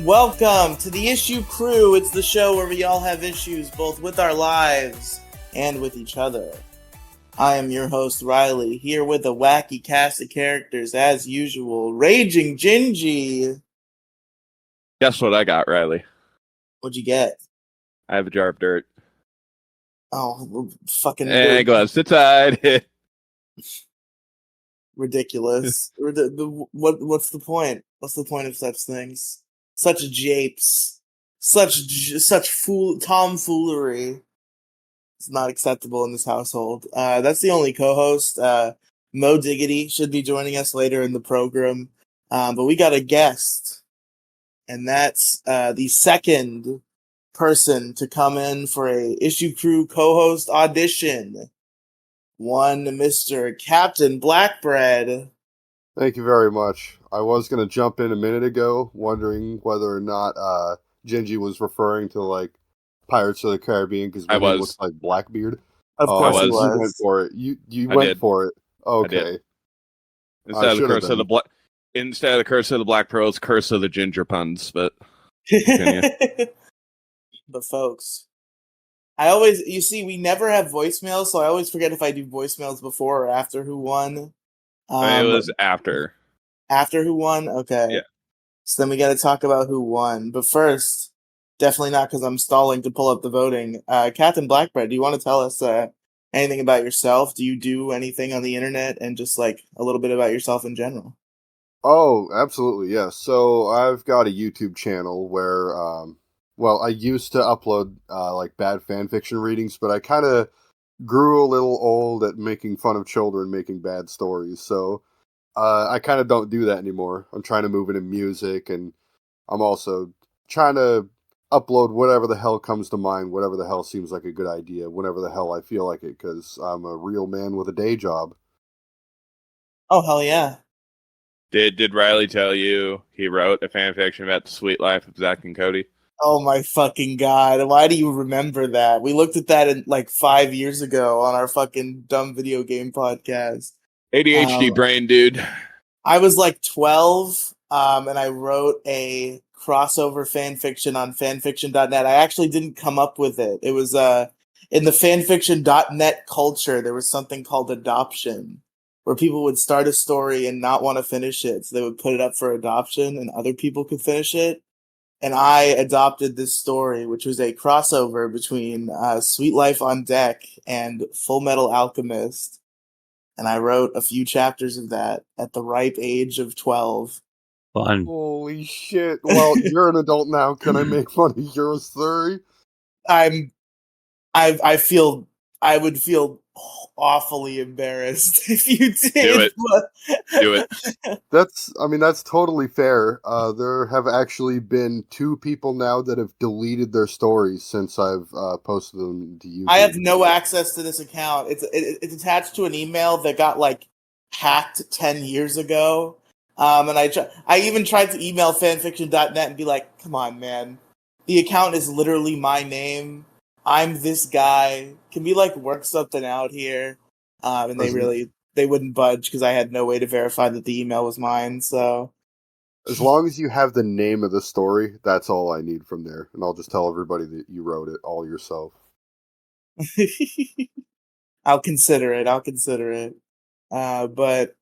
Welcome to the Issue Crew. It's the show where we all have issues both with our lives and with each other. I am your host, Riley, here with a wacky cast of characters as usual. Raging Gingy. Guess what I got, Riley? What'd you get? I have a jar of dirt. Oh, fucking And gloves to tide. ridiculous. What's the point? What's the point of such things? Such japes. Such tomfoolery. It's not acceptable in this household. That's the only co-host. Mo Diggity should be joining us later in the program. But we got a guest. And that's the second person to come in for a Issue Crew co-host audition. One Mr. Captain Blackbread. Thank you very much. I was going to jump in a minute ago, wondering whether or not Gingy was referring to, like, Pirates of the Caribbean, because my name looks like Blackbeard. Of course he was. You went for it. You went for it. Okay. Instead of the curse of the black pearls, curse of the ginger puns, but But folks, we never have voicemails, so I always forget if I do voicemails before or after who won. It was after. After who won? Okay. Yeah. So then we got to talk about who won. But first, definitely not because I'm stalling to pull up the voting. Captain Blackbread, do you want to tell us anything about yourself? Do you do anything on the internet, and just like a little bit about yourself in general? Oh, absolutely, yes. So I've got a YouTube channel where, I used to upload like bad fan fiction readings, but I kind of grew a little old at making fun of children making bad stories. So I kind of don't do that anymore. I'm trying to move into music, and I'm also trying to upload whatever the hell comes to mind, whatever the hell seems like a good idea, whenever the hell I feel like it, because I'm a real man with a day job. Oh, hell yeah. Did Riley tell you he wrote a fan fiction about the sweet life of Zach and Cody? Oh my fucking god. Why do you remember that? We looked at that in like 5 years ago on our fucking dumb video game podcast. ADHD brain, dude. I was like 12, and I wrote a crossover fan fiction on fanfiction.net. I actually didn't come up with it. It was in the fanfiction.net culture, there was something called adoption, where people would start a story and not want to finish it, so they would put it up for adoption and other people could finish it. And I adopted this story, which was a crossover between Sweet Life on Deck and Full Metal Alchemist. And I wrote a few chapters of that at the ripe age of 12. Fun. Holy shit. Well, you're an adult now. Can I make fun of your story? I would feel awfully embarrassed if you did. Do it. That's totally fair. There have actually been 2 people now that have deleted their stories since I've posted them to YouTube. I have no access to this account. It's attached to an email that got like hacked 10 years ago. And I even tried to email fanfiction.net and be like, come on, man. The account is literally my name. I'm this guy. Can we like work something out here? And they wouldn't budge because I had no way to verify that the email was mine. So as long as you have the name of the story, that's all I need from there. And I'll just tell everybody that you wrote it all yourself. I'll consider it. But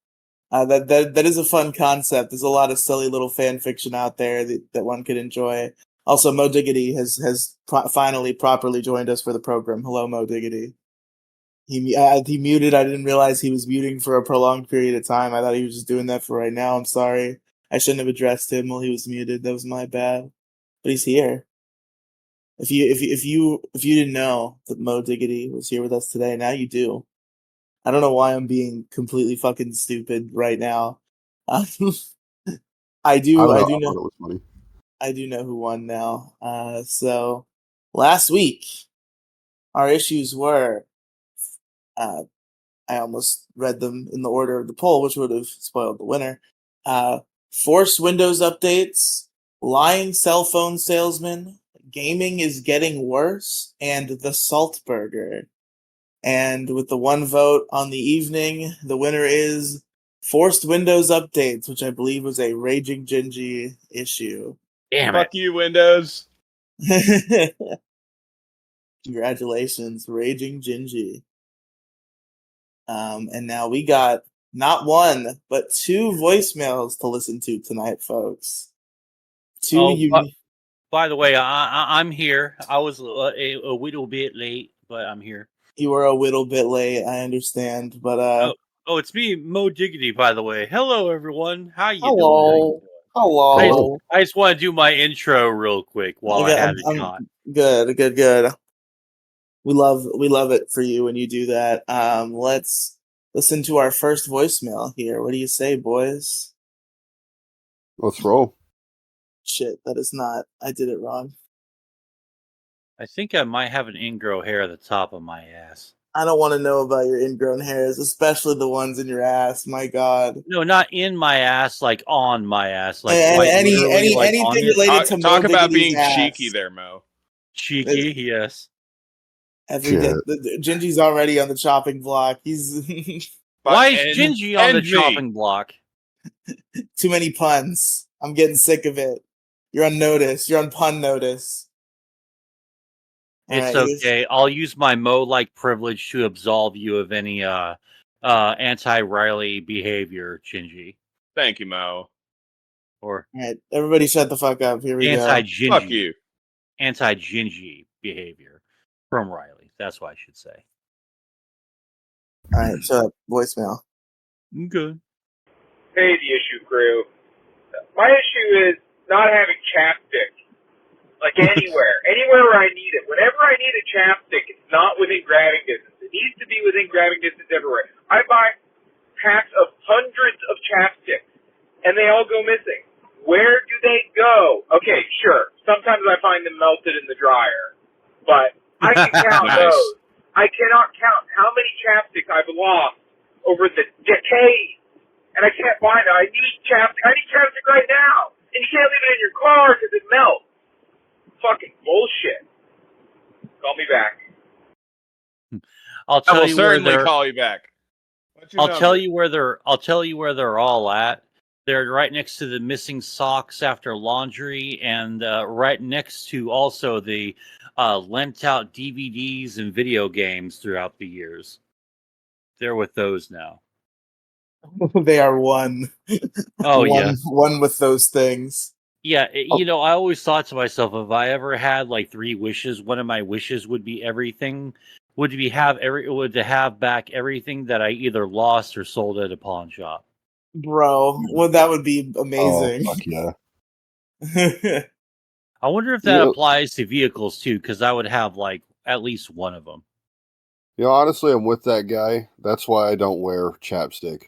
that is a fun concept. There's a lot of silly little fan fiction out there that one could enjoy. Also, Mo Diggity has finally properly joined us for the program. Hello, Mo Diggity. He muted. I didn't realize he was muting for a prolonged period of time. I thought he was just doing that for right now. I'm sorry. I shouldn't have addressed him while he was muted. That was my bad. But he's here. If you didn't know that Mo Diggity was here with us today, now you do. I don't know why I'm being completely fucking stupid right now. I do know who won now. So last week, our issues were, I almost read them in the order of the poll, which would have spoiled the winner. Forced Windows updates, lying cell phone salesman, gaming is getting worse, and the Salt Burger. And with the one vote on the evening, the winner is Forced Windows Updates, which I believe was a Raging Gingy issue. Damn Fuck it. you, Windows. Congratulations, Raging Gingy. And now we got not one, but 2 voicemails to listen to tonight, folks. By the way, I'm here. I was a little bit late, but I'm here. You were a little bit late, I understand, but it's me, Mo Diggity. By the way, hello everyone. How you doing? Hello. I just want to do my intro real quick while I have the shot. Good. We love it for you when you do that. Let's listen to our first voicemail here. What do you say, boys? Let's roll. Shit, that is not. I did it wrong. I think I might have an ingrown hair at the top of my ass. I don't want to know about your ingrown hairs, especially the ones in your ass. My God. No, not in my ass, like on my ass. Like anything related to talk about being ass. cheeky there, Mo. Cheeky, yes. Gingy's already on the chopping block. He's why is Gingy on the chopping block? Too many puns. I'm getting sick of it. You're on notice. You're on pun notice. It's okay. I'll use my Mo-like privilege to absolve you of any anti-Riley behavior, Gingy. Thank you, Mo. All right, everybody shut the fuck up. Here we go. Fuck you. Anti-Gingy behavior from Riley. That's what I should say. All right, shut up. Voicemail. Good. Hey, the issue crew. My issue is not having chapstick. Like anywhere where I need it. Whenever I need a chapstick, it's not within grabbing distance. It needs to be within grabbing distance everywhere. I buy packs of hundreds of chapsticks, and they all go missing. Where do they go? Okay, sure. Sometimes I find them melted in the dryer, but I can count those. I cannot count how many chapsticks I've lost over the decades, and I can't find it. I need chapstick. I need chapstick right now, and you can't leave it in your car because it melts. Fucking bullshit. Call me back. I'll tell you certainly call you back. I'll tell you where they're all at. They're right next to the missing socks after laundry, and right next to also the lent out DVDs and video games throughout the years. They're with those now. They are one. Oh, yeah. One with those things. Yeah, I always thought to myself, if I ever had like 3 wishes, one of my wishes would be everything, would to have back everything that I either lost or sold at a pawn shop. Bro, well, that would be amazing. Oh, fuck yeah. I wonder if that applies to vehicles too, because I would have like at least one of them. Honestly, I'm with that guy. That's why I don't wear chapstick.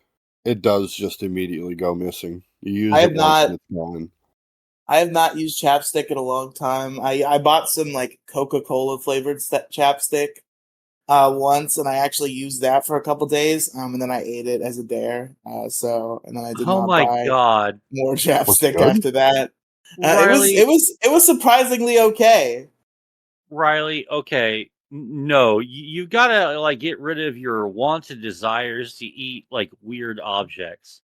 It does just immediately go missing. You use it once and it's gone. I have not used chapstick in a long time. I bought some like Coca-Cola flavored chapstick once, and I actually used that for a couple days. And then I ate it as a dare. And then I did not buy more chapstick after that. Riley, it was surprisingly okay. Riley, okay. No, you gotta like get rid of your wanted desires to eat like weird objects.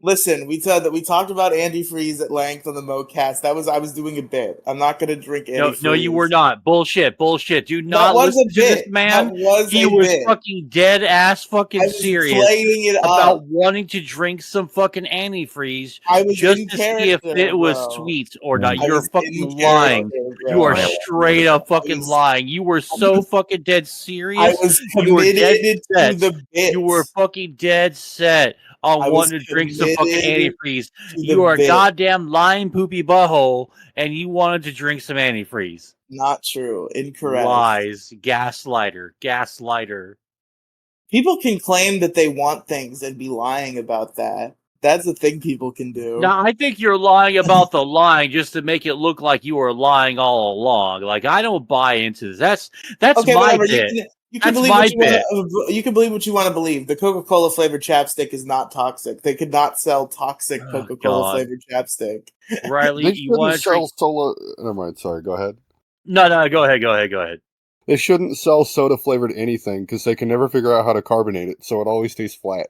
Listen, we talked about antifreeze at length on the MoCast. I was doing a bit. I'm not going to drink antifreeze. No, you were not. Bullshit. Do not listen to this man. He was fucking dead ass fucking serious about wanting to drink some fucking antifreeze just to see if it was sweet or not. You're fucking lying. You are straight up fucking lying. You were so fucking dead serious. I was committed to the bit. You were fucking dead set on wanting to drink some fucking antifreeze. You are a goddamn lying poopy butthole, and you wanted to drink some antifreeze. Not true. Incorrect. Lies. Gaslighter. People can claim that they want things and be lying about that. That's the thing people can do. No, I think you're lying about the lying just to make it look like you were lying all along. Like, I don't buy into this. That's okay, my bit. You can believe what you want to believe. The Coca-Cola flavored chapstick is not toxic. They could not sell toxic Coca-Cola flavored chapstick. Riley, you want to sell soda? Never mind. Sorry. Go ahead. No. Go ahead. They shouldn't sell soda flavored anything because they can never figure out how to carbonate it, so it always tastes flat.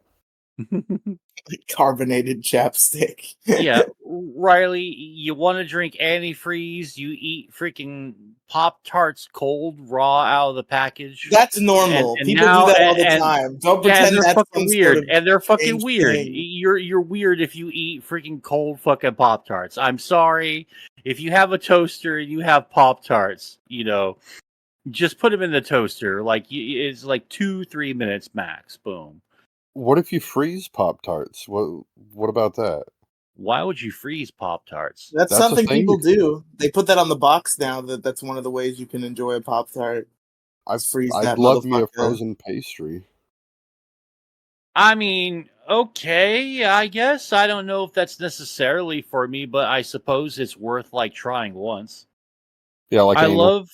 Carbonated chapstick. Yeah, Riley, you want to drink antifreeze? You eat freaking Pop-Tarts cold, raw out of the package. That's normal. And People now, do that all the time. Don't pretend that's fucking weird. And they're fucking weird. Thing. You're weird if you eat freaking cold fucking Pop-Tarts. I'm sorry. If you have a toaster and you have Pop-Tarts, just put them in the toaster. Like it's like 2-3 minutes max. Boom. What if you freeze Pop-Tarts? What about that? Why would you freeze Pop-Tarts? That's something people do. They put that on the box now. That's one of the ways you can enjoy a Pop-Tart. I'd love me a frozen pastry. I mean, okay, I guess. I don't know if that's necessarily for me, but I suppose it's worth like trying once. Yeah, like I love.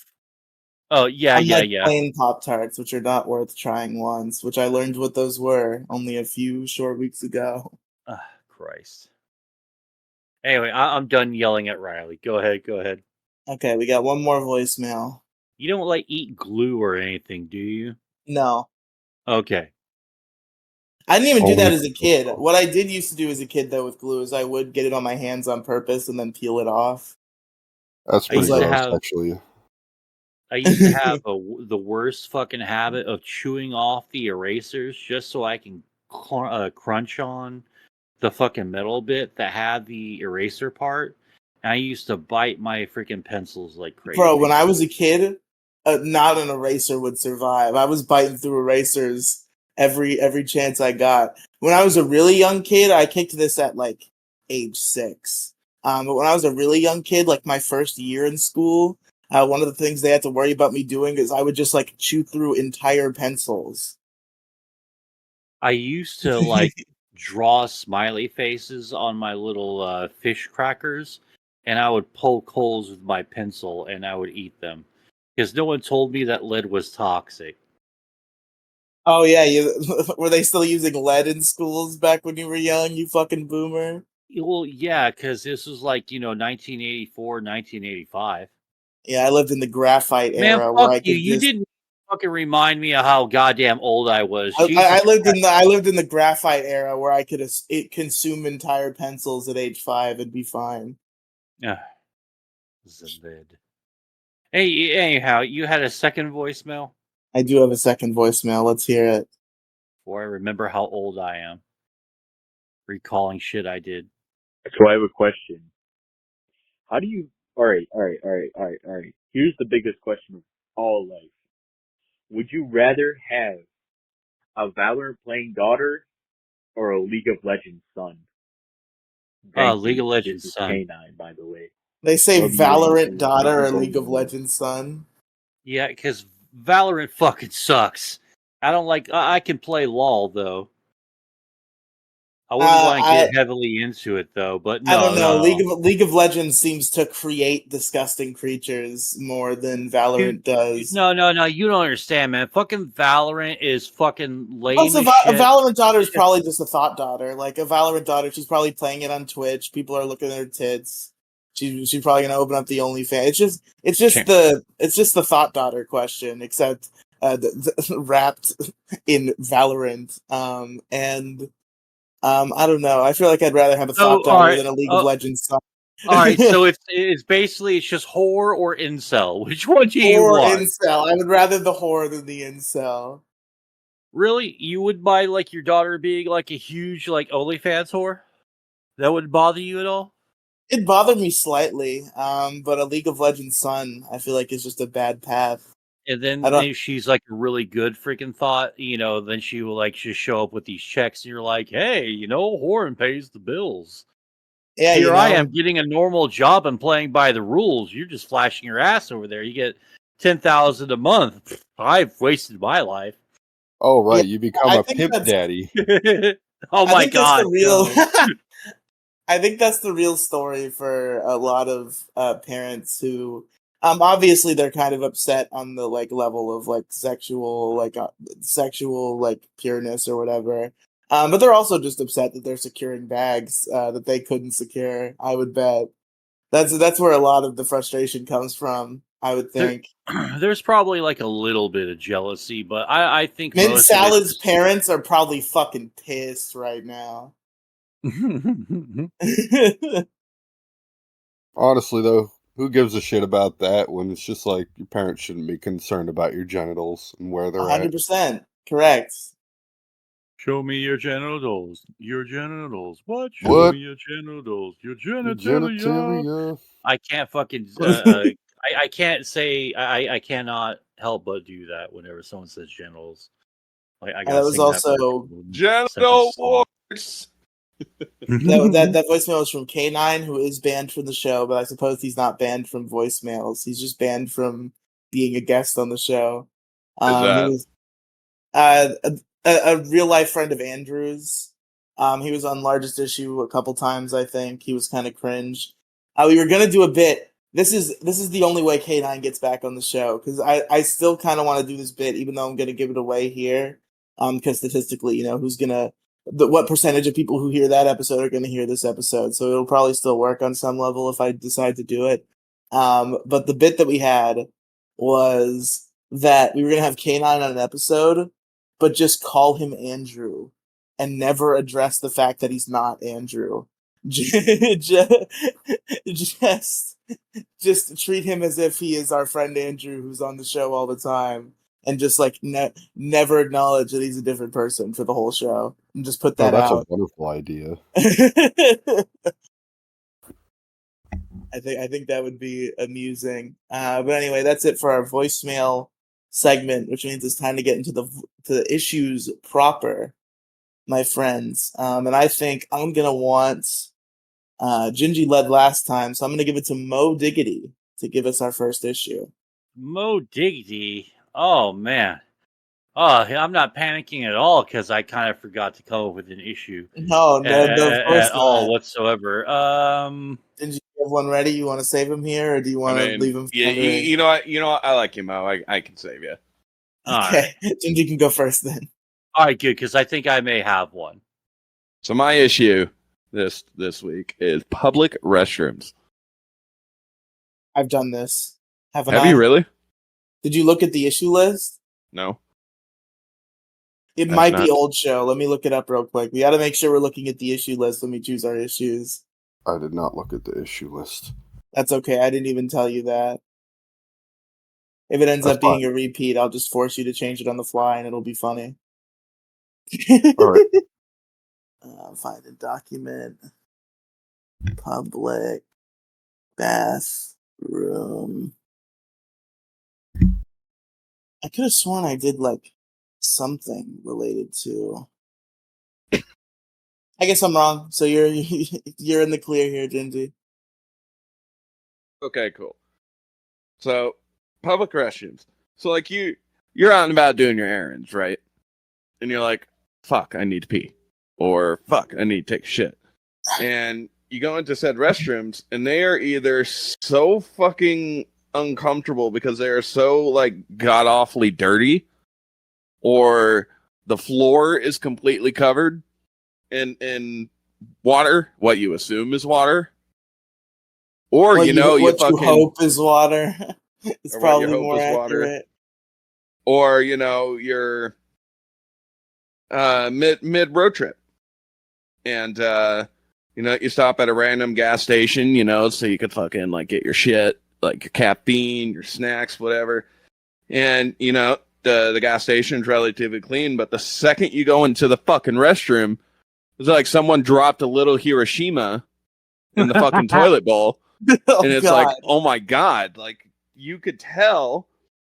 Oh yeah, plain Pop-Tarts, which are not worth trying once, which I learned what those were only a few short weeks ago. Christ. Anyway, I'm done yelling at Riley. Go ahead. Okay, we got one more voicemail. You don't like eat glue or anything, do you? No. Okay. I didn't even do that as a kid. What I did used to do as a kid, though, with glue is I would get it on my hands on purpose and then peel it off. That's pretty gross, actually. I used to have the worst fucking habit of chewing off the erasers just so I can crunch on the fucking metal bit that had the eraser part. And I used to bite my freaking pencils like crazy. Bro, when I was a kid, not an eraser would survive. I was biting through erasers every chance I got. When I was a really young kid, I kicked this at like age 6. But when I was a really young kid, like my first year in school, one of the things they had to worry about me doing is I would just like chew through entire pencils. I used to like draw smiley faces on my little fish crackers, and I would poke holes with my pencil and I would eat them because no one told me that lead was toxic. Oh yeah, were they still using lead in schools back when you were young, you fucking boomer? Well, yeah, because this was like 1984, 1985. Yeah, I lived in the graphite era. Man, fuck you! You didn't fucking remind me of how goddamn old I was. I lived in the graphite era where I could consume entire pencils at age 5 and be fine. Zalid. Hey, anyhow, you had a second voicemail? I do have a second voicemail. Let's hear it. Before I remember how old I am. Recalling shit I did. So I have a question. How do you... Alright. Here's the biggest question of all life. Would you rather have a Valorant playing daughter or a League of Legends son? League of Legends son. K9, by the way. They say Valorant daughter or League of Legends son. Yeah, because Valorant fucking sucks. I don't like... I can play LOL, though. I wouldn't want to get heavily into it, though, but no. I don't know. No. League of Legends seems to create disgusting creatures more than Valorant does. No. You don't understand, man. Fucking Valorant is fucking lame also, a Valorant daughter is probably just a thought daughter. Like, a Valorant daughter, she's probably playing it on Twitch. People are looking at her tits. She's probably going to open up the OnlyFans. It's just the thought daughter question, except wrapped in Valorant. I don't know. I feel like I'd rather have a thought daughter than a League of Legends son. All right, so it's basically just whore or incel. Which one do you want? Whore or incel. I would rather the whore than the incel. Really? You would buy like your daughter being like a huge like OnlyFans whore? That wouldn't bother you at all? It bothered me slightly, but a League of Legends son, I feel like is just a bad path. And then if she's like a really good freaking thought, then she will like just show up with these checks and you're like, hey, whoring pays the bills. Yeah, Here I am getting a normal job and playing by the rules. You're just flashing your ass over there. You get $10,000 a month. I've wasted my life. Oh, right. You become a pimp daddy. Oh my God. I think that's the real story for a lot of parents who... obviously they're kind of upset on the like level of like sexual pureness or whatever. But they're also just upset that they're securing bags that they couldn't secure. I would bet that's where a lot of the frustration comes from. I would think. There's probably like a little bit of jealousy, but I think Mint Salad's parents are probably fucking pissed right now. Honestly, though, who gives a shit about that when it's just like your parents shouldn't be concerned about your genitals and where they're 100%. Correct. Show me your genitals. Your genitals. What? Show What? me your genitals. Your genitalia. I can't fucking. I can't say. I cannot help but do that whenever someone says genitals. Like I got. That was also genital warts. that voicemail was from K9, who is banned from the show, but I suppose he's not banned from voicemails. He's just banned from being a guest on the show. He was a real life friend of Andrew's. He was on Largest Issue a couple times, I think. He was kind of cringe. We were gonna do a bit. This is the only way K9 gets back on the show, because I still kind of want to do this bit, even though I'm gonna give it away here. Because statistically, what percentage of people who hear that episode are going to hear this episode? So it'll probably still work on some level if I decide to do it. But the bit that we had was that we were going to have K9 on an episode, but just call him Andrew and never address the fact that he's not Andrew. Just treat him as if he is our friend Andrew, who's on the show all the time. And just like never acknowledge that he's a different person for the whole show, and just put that out. That's a wonderful idea. I think that would be amusing. But anyway, that's it for our voicemail segment, which means it's time to get into the issues proper, my friends. And I think I'm gonna want Gingy led last time, so I'm gonna give it to Mo Diggity to give us our first issue. Mo Diggity. Oh, man. Oh, I'm not panicking at all because I kind of forgot to come up with an issue. No, of course at all whatsoever. Did you have one ready? You want to save him here, or do you want to leave him? Yeah, you know what? I like you, Mo. I can save you. Okay, Gingy can go first then. All right, good, because I think I may have one. So my issue this week is public restrooms. I've done this. Have you really? Did you look at the issue list? No. It might be old show. Let me look it up real quick. We got to make sure we're looking at the issue list when we choose our issues. I did not look at the issue list. That's okay. I didn't even tell you that. If it ends up being a repeat, I'll just force you to change it on the fly, and it'll be funny. All right. Find a document. Public bathroom. I could have sworn I did like something related to. I guess I'm wrong. So you're in the clear here, Gingy. Okay, cool. So public restrooms. So like you're out and about doing your errands, right? And you're like, fuck, I need to pee. Or fuck, I need to take a shit. And you go into said restrooms and they are either so fucking uncomfortable because they are so like god awfully dirty, or the floor is completely covered in water, what you assume is water, or what you hope is water. It's probably more accurate. Or you're mid road trip, and you stop at a random gas station, so you could fucking like get your shit, like your caffeine, your snacks, whatever. And, the gas station's relatively clean, but the second you go into the fucking restroom, it's like someone dropped a little Hiroshima in the fucking toilet bowl. And it's like, oh my God. Like, you could tell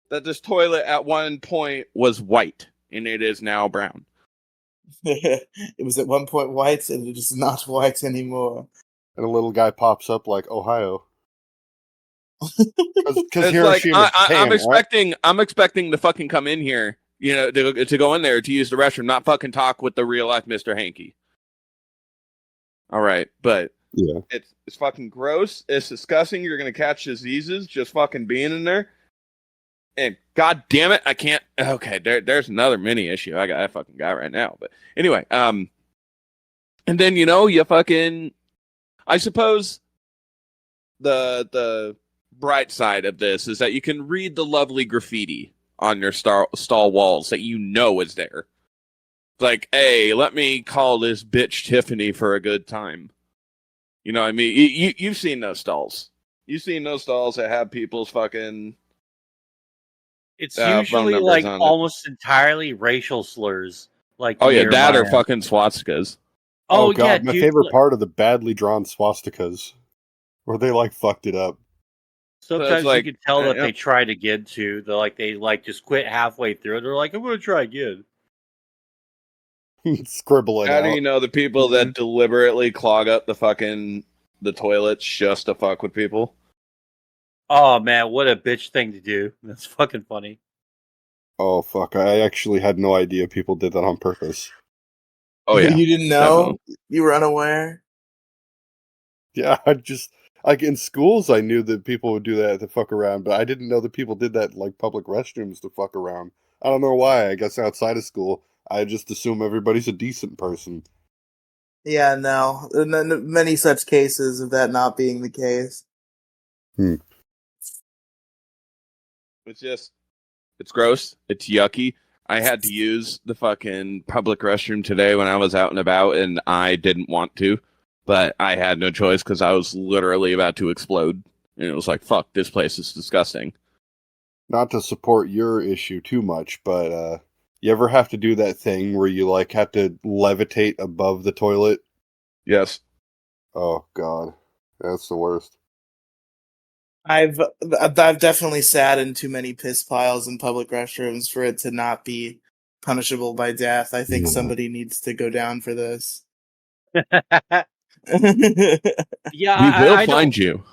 that this toilet at one point was white, and it is now brown. It was at one point white, and it is not white anymore. And a little guy pops up like Ohio. Because like, I'm expecting to fucking come in here, to go in there to use the restroom, not fucking talk with the real life Mr. Hanky. All right, but yeah, it's fucking gross. It's disgusting. You're gonna catch diseases just fucking being in there. And god damn it, I can't. Okay, there's another mini issue I fucking got right now. But anyway, and then you fucking, I suppose the bright side of this is that you can read the lovely graffiti on your stall walls that you know is there. It's like, hey, let me call this bitch Tiffany for a good time. You know what I mean? You've seen those stalls. You've seen those stalls that have people's fucking... It's usually like almost entirely racial slurs. Like, oh yeah, that or fucking swastikas. Oh god, yeah, my favorite part of the badly drawn swastikas, where they like fucked it up. Sometimes you can tell that they tried again too. They just quit halfway through. They're like, I'm gonna try again. Scribbling. How do you know the people that deliberately clog up the toilets just to fuck with people? Oh man, what a bitch thing to do. That's fucking funny. Oh fuck, I actually had no idea people did that on purpose. Oh yeah. You didn't know? Definitely. You were unaware? Yeah, in schools I knew that people would do that to fuck around, but I didn't know that people did that in like public restrooms to fuck around. I don't know why. I guess outside of school, I just assume everybody's a decent person. Yeah, no. Many such cases of that not being the case. It's gross. It's yucky. I had to use the fucking public restroom today when I was out and about, and I didn't want to, but I had no choice because I was literally about to explode. And it was like, fuck, this place is disgusting. Not to support your issue too much, but you ever have to do that thing where you like have to levitate above the toilet? Yes. Oh god, that's the worst. I've definitely sat in too many piss piles in public restrooms for it to not be punishable by death. I think somebody needs to go down for this. Yeah, we will find you.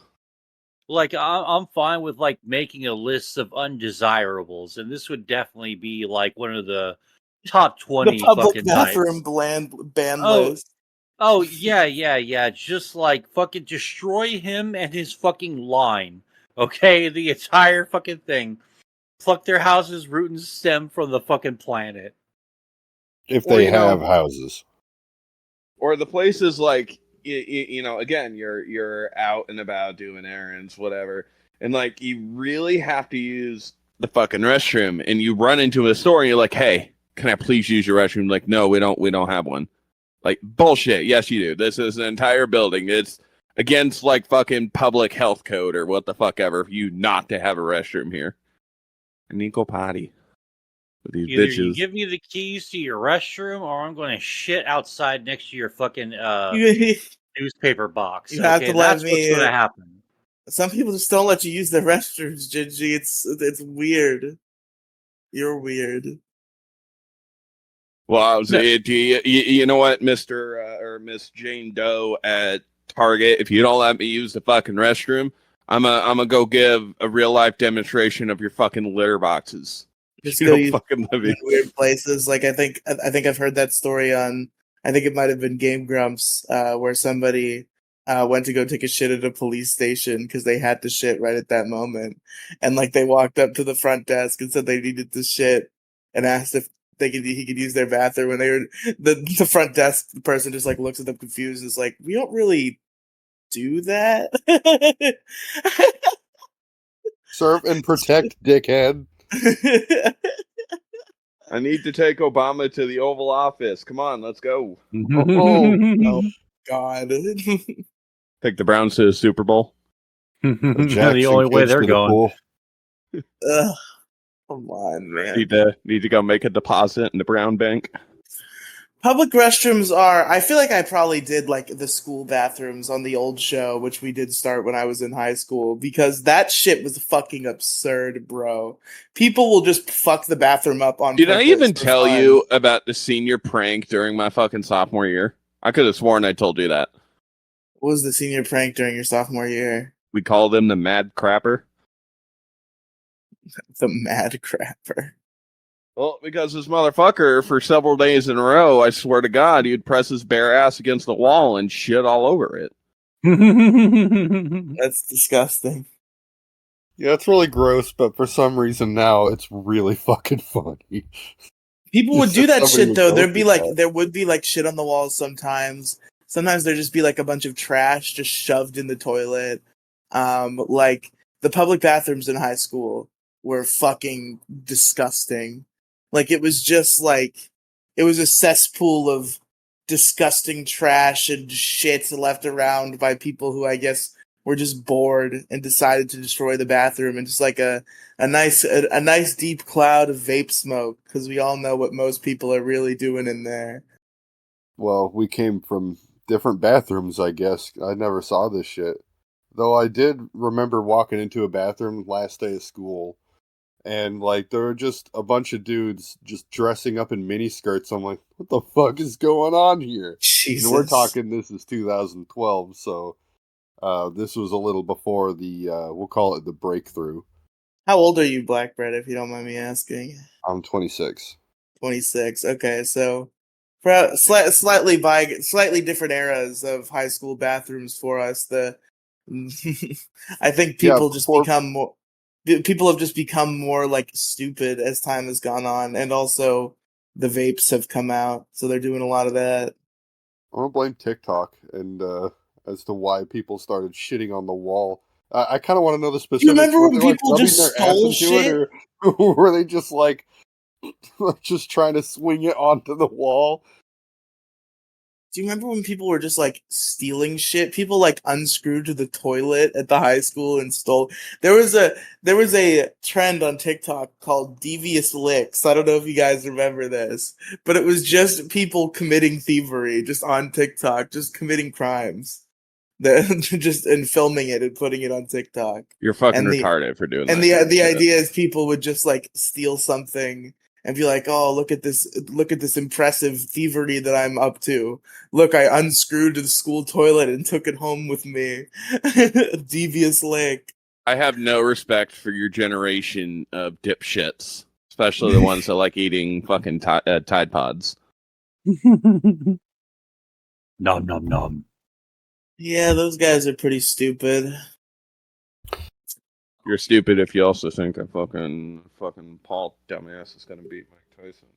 Like, I'm fine with like making a list of undesirables, and this would definitely be like one of the top 20 the public fucking bathroom ban list. Oh, yeah. Just like fucking destroy him and his fucking line. Okay? The entire fucking thing. Pluck their houses root and stem from the fucking planet. If they have houses. Or the places like, again, you're out and about doing errands, whatever. And like, you really have to use the fucking restroom. And you run into a store and you're like, hey, can I please use your restroom? Like, no, we don't have one. Like, bullshit. Yes, you do. This is an entire building. It's against, like, fucking public health code or what the fuck ever for you not to have a restroom here. I need to go potty with these Either bitches. You give me the keys to your restroom, or I'm going to shit outside next to your fucking newspaper box. You have to let That's what's going to happen. Some people just don't let you use their restrooms, Gingy. It's weird. You're weird. Well, you know what, Mr. Or Miss Jane Doe at Target? If you don't let me use the fucking restroom, I'm gonna go give a real life demonstration of your fucking litter boxes. Just go fucking weird places. Like I think I've heard that story on. I think it might have been Game Grumps, where somebody went to go take a shit at a police station because they had to shit right at that moment, and like they walked up to the front desk and said they needed to shit, and asked if he could use their bathroom, and they were the front desk person just like looks at them confused and is like, we don't really do that. Serve and protect, dickhead. I need to take Obama to the Oval Office. Come on, let's go. Oh God. Take the Browns to the Super Bowl. The only way they're going. Come on, man. Need to go make a deposit in the Brown Bank. Public restrooms I feel like I probably did like the school bathrooms on the old show, which we did start when I was in high school, because that shit was fucking absurd, bro. People will just fuck the bathroom up on purpose. Did I even tell you about the senior prank during my fucking sophomore year? I could have sworn I told you that. What was the senior prank during your sophomore year? We called him the Mad Crapper. The Mad Crapper. Well, because this motherfucker, for several days in a row, I swear to God, he'd press his bare ass against the wall and shit all over it. That's disgusting. Yeah, it's really gross, but for some reason now it's really fucking funny. People would do that shit though. There would be like shit on the walls sometimes. Sometimes there'd just be like a bunch of trash just shoved in the toilet. Like the public bathrooms in high school were fucking disgusting. Like, it was just like, it was a cesspool of disgusting trash and shit left around by people who I guess were just bored and decided to destroy the bathroom, and just like a nice deep cloud of vape smoke, because we all know what most people are really doing in there. Well, we came from different bathrooms, I guess. I never saw this shit. Though I did remember walking into a bathroom last day of school, and like there were just a bunch of dudes just dressing up in miniskirts. I'm like, what the fuck is going on here? Jesus. And we're talking, this is 2012, so this was a little before the, we'll call it the breakthrough. How old are you, Blackbread, if you don't mind me asking? I'm 26. 26. Okay, so for slightly different eras of high school bathrooms for us. I think people have just become more like stupid as time has gone on, and also the vapes have come out, so they're doing a lot of that. I want to blame TikTok and as to why people started shitting on the wall. I kind of want to know the specifics. You remember when people just stole shit? Or were they just like just trying to swing it onto the wall? Do you remember when people were just like stealing shit? People like unscrewed the toilet at the high school and stole. There was a trend on TikTok called Devious Licks. I don't know if you guys remember this, but it was just people committing thievery just on TikTok, just committing crimes. Just and filming it and putting it on TikTok. You're fucking retarded for doing that. And the idea is people would just like steal something and be like, "Oh, look at this impressive thievery that I'm up to. Look, I unscrewed the school toilet and took it home with me." Devious lick. I have no respect for your generation of dipshits, especially the ones that like eating fucking Tide Pods. Nom nom nom. Yeah, those guys are pretty stupid. You're stupid if you also think that fucking Paul dumbass is gonna beat Mike Tyson.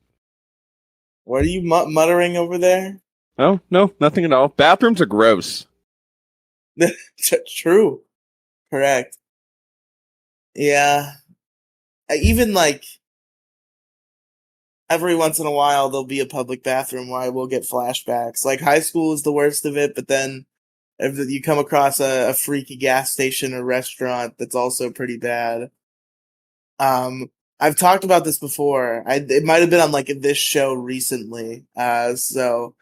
What are you muttering over there? Oh, no, nothing at all. Bathrooms are gross. True. Correct. Yeah. Even like every once in a while there'll be a public bathroom where I will get flashbacks. Like high school is the worst of it, but then if you come across a freaky gas station or restaurant that's also pretty bad. I've talked about this before. It might have been on like this show recently. So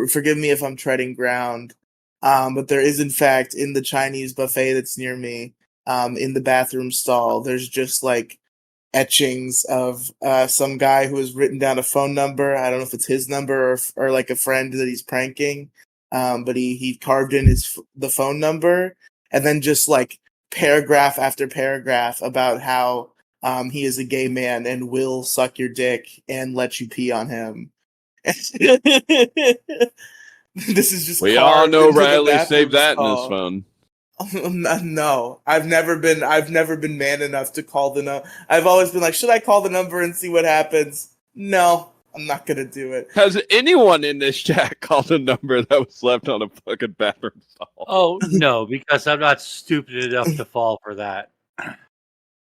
forgive me if I'm treading ground. But there is in fact in the Chinese buffet that's near me, in the bathroom stall, there's just like etchings of some guy who has written down a phone number. I don't know if it's his number or like a friend that he's pranking. But he carved in the phone number, and then just like paragraph after paragraph about how he is a gay man and will suck your dick and let you pee on him. This is just we all know Riley saved that in his phone. No, I've never been man enough to call the number. I've always been like, should I call the number and see what happens? No. I'm not gonna do it. Has anyone in this chat called a number that was left on a fucking bathroom stall? Oh no, because I'm not stupid enough to fall for that.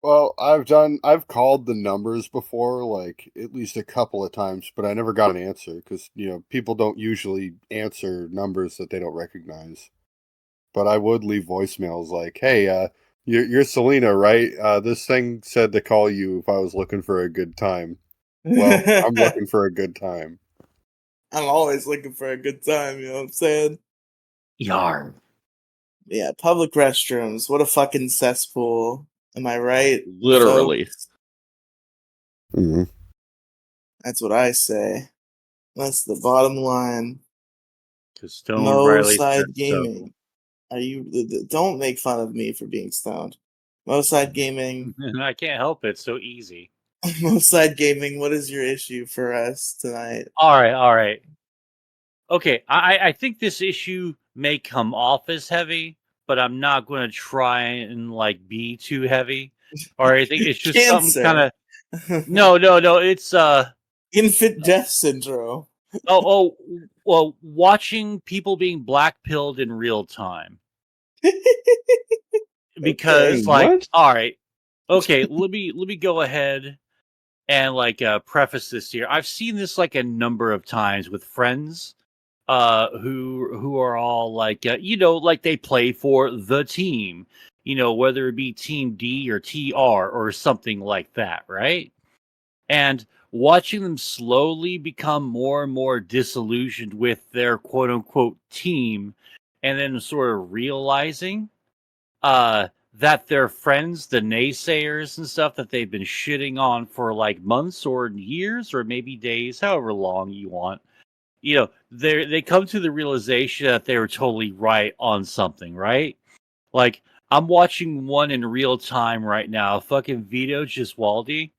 Well, I've called the numbers before, like at least a couple of times, but I never got an answer because people don't usually answer numbers that they don't recognize. But I would leave voicemails like, "Hey, you're Selena, right? This thing said to call you if I was looking for a good time." Well, I'm looking for a good time. I'm always looking for a good time, you know what I'm saying? Yarn. Yeah, public restrooms. What a fucking cesspool. Am I right? Literally. Mm-hmm. That's what I say. That's the bottom line. No side gaming. So. Are you? Don't make fun of me for being stoned. Side gaming. I can't help it. So easy. Side gaming, what is your issue for us tonight? All right. Okay, I think this issue may come off as heavy, but I'm not going to try and like be too heavy. Or I think it's just something kind of. No. It's infant death syndrome. Well, watching people being blackpilled in real time. because what? All right, okay, let me go ahead and preface this here. I've seen this a number of times with friends who are all they play for the team, whether it be Team D or TR or something like that, right? And watching them slowly become more and more disillusioned with their quote unquote team, and then sort of realizing that their friends, the naysayers and stuff that they've been shitting on for months or years or maybe days, however long you want, they come to the realization that they were totally right on something, right? Like, I'm watching one in real time right now, fucking Vito Giswaldi.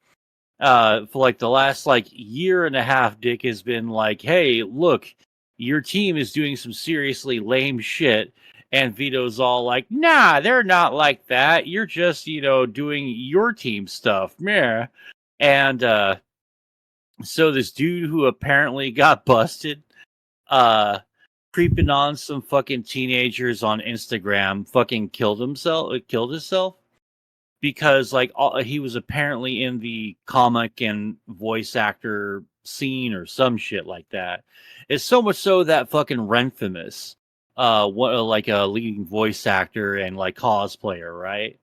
For the last year and a half, Dick has been like, hey, look, your team is doing some seriously lame shit. And Vito's all like, nah, they're not like that. You're just, doing your team stuff. Meh. And so this dude who apparently got busted creeping on some fucking teenagers on Instagram fucking killed himself because he was apparently in the comic and voice actor scene or some shit like that. It's so much so that fucking Renfamous, a leading voice actor and cosplayer, right?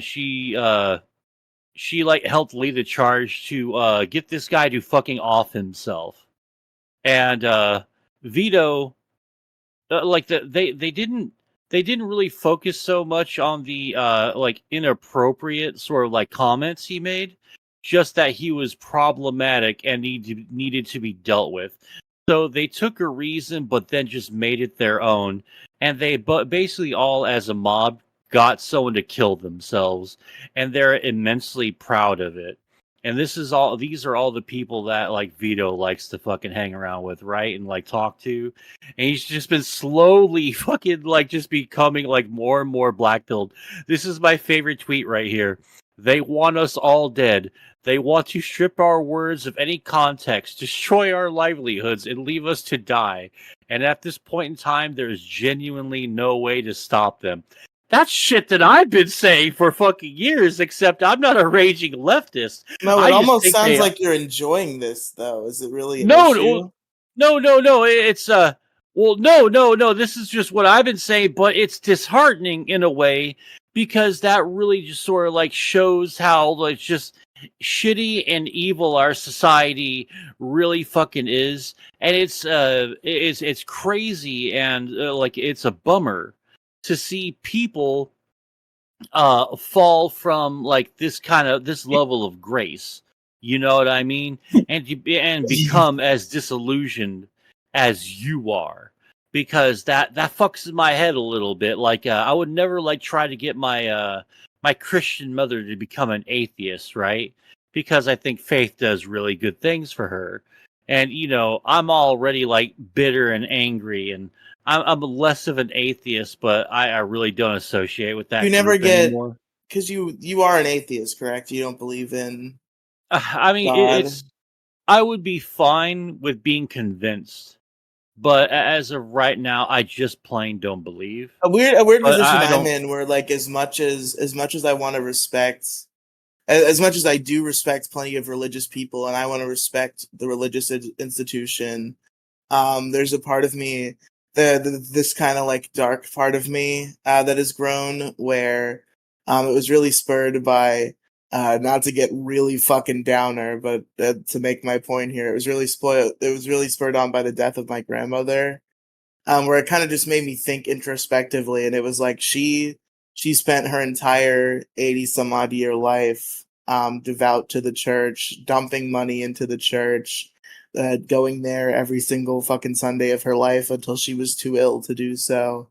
She helped lead the charge to get this guy to fucking off himself. And Vito, they didn't really focus so much on the inappropriate sort of comments he made, just that he was problematic and needed to be dealt with. So they took a reason, but then just made it their own, and they basically all as a mob got someone to kill themselves, and they're immensely proud of it. And these are all the people that Vito likes to fucking hang around with, right? And talk to. And he's just been slowly fucking just becoming more and more blackpilled. This is my favorite tweet right here. They want us all dead. They want to strip our words of any context, destroy our livelihoods, and leave us to die. And at this point in time, there's genuinely no way to stop them. That's shit that I've been saying for fucking years, except I'm not a raging leftist. No, it almost sounds like you're enjoying this, though. Is it really an issue? No. It's no. This is just what I've been saying, but it's disheartening in a way because that really just sort of shows how just shitty and evil our society really fucking is, and it's crazy and it's a bummer to see people fall from this level of grace, you know what I mean, and become as disillusioned as you are, because that fucks my head a little bit. I would never try to get my my Christian mother to become an atheist, right? Because I think faith does really good things for her, and I'm already bitter and angry, and I'm less of an atheist, but I really don't associate with that. You never get anymore. Because you are an atheist, correct? You don't believe in. I mean, I would be fine with being convinced, but as of right now, I just plain don't believe. A weird position I'm in, where as much as I want to respect, as much as I do respect plenty of religious people, and I want to respect the religious institution, there's a part of me. This kind of dark part of me that has grown, where it was really spurred by not to get really fucking downer, but to make my point here, it was really spurred on by the death of my grandmother, where it kind of just made me think introspectively, and it was she spent her entire 80 some odd year life devout to the church, dumping money into the church, going there every single fucking Sunday of her life until she was too ill to do so.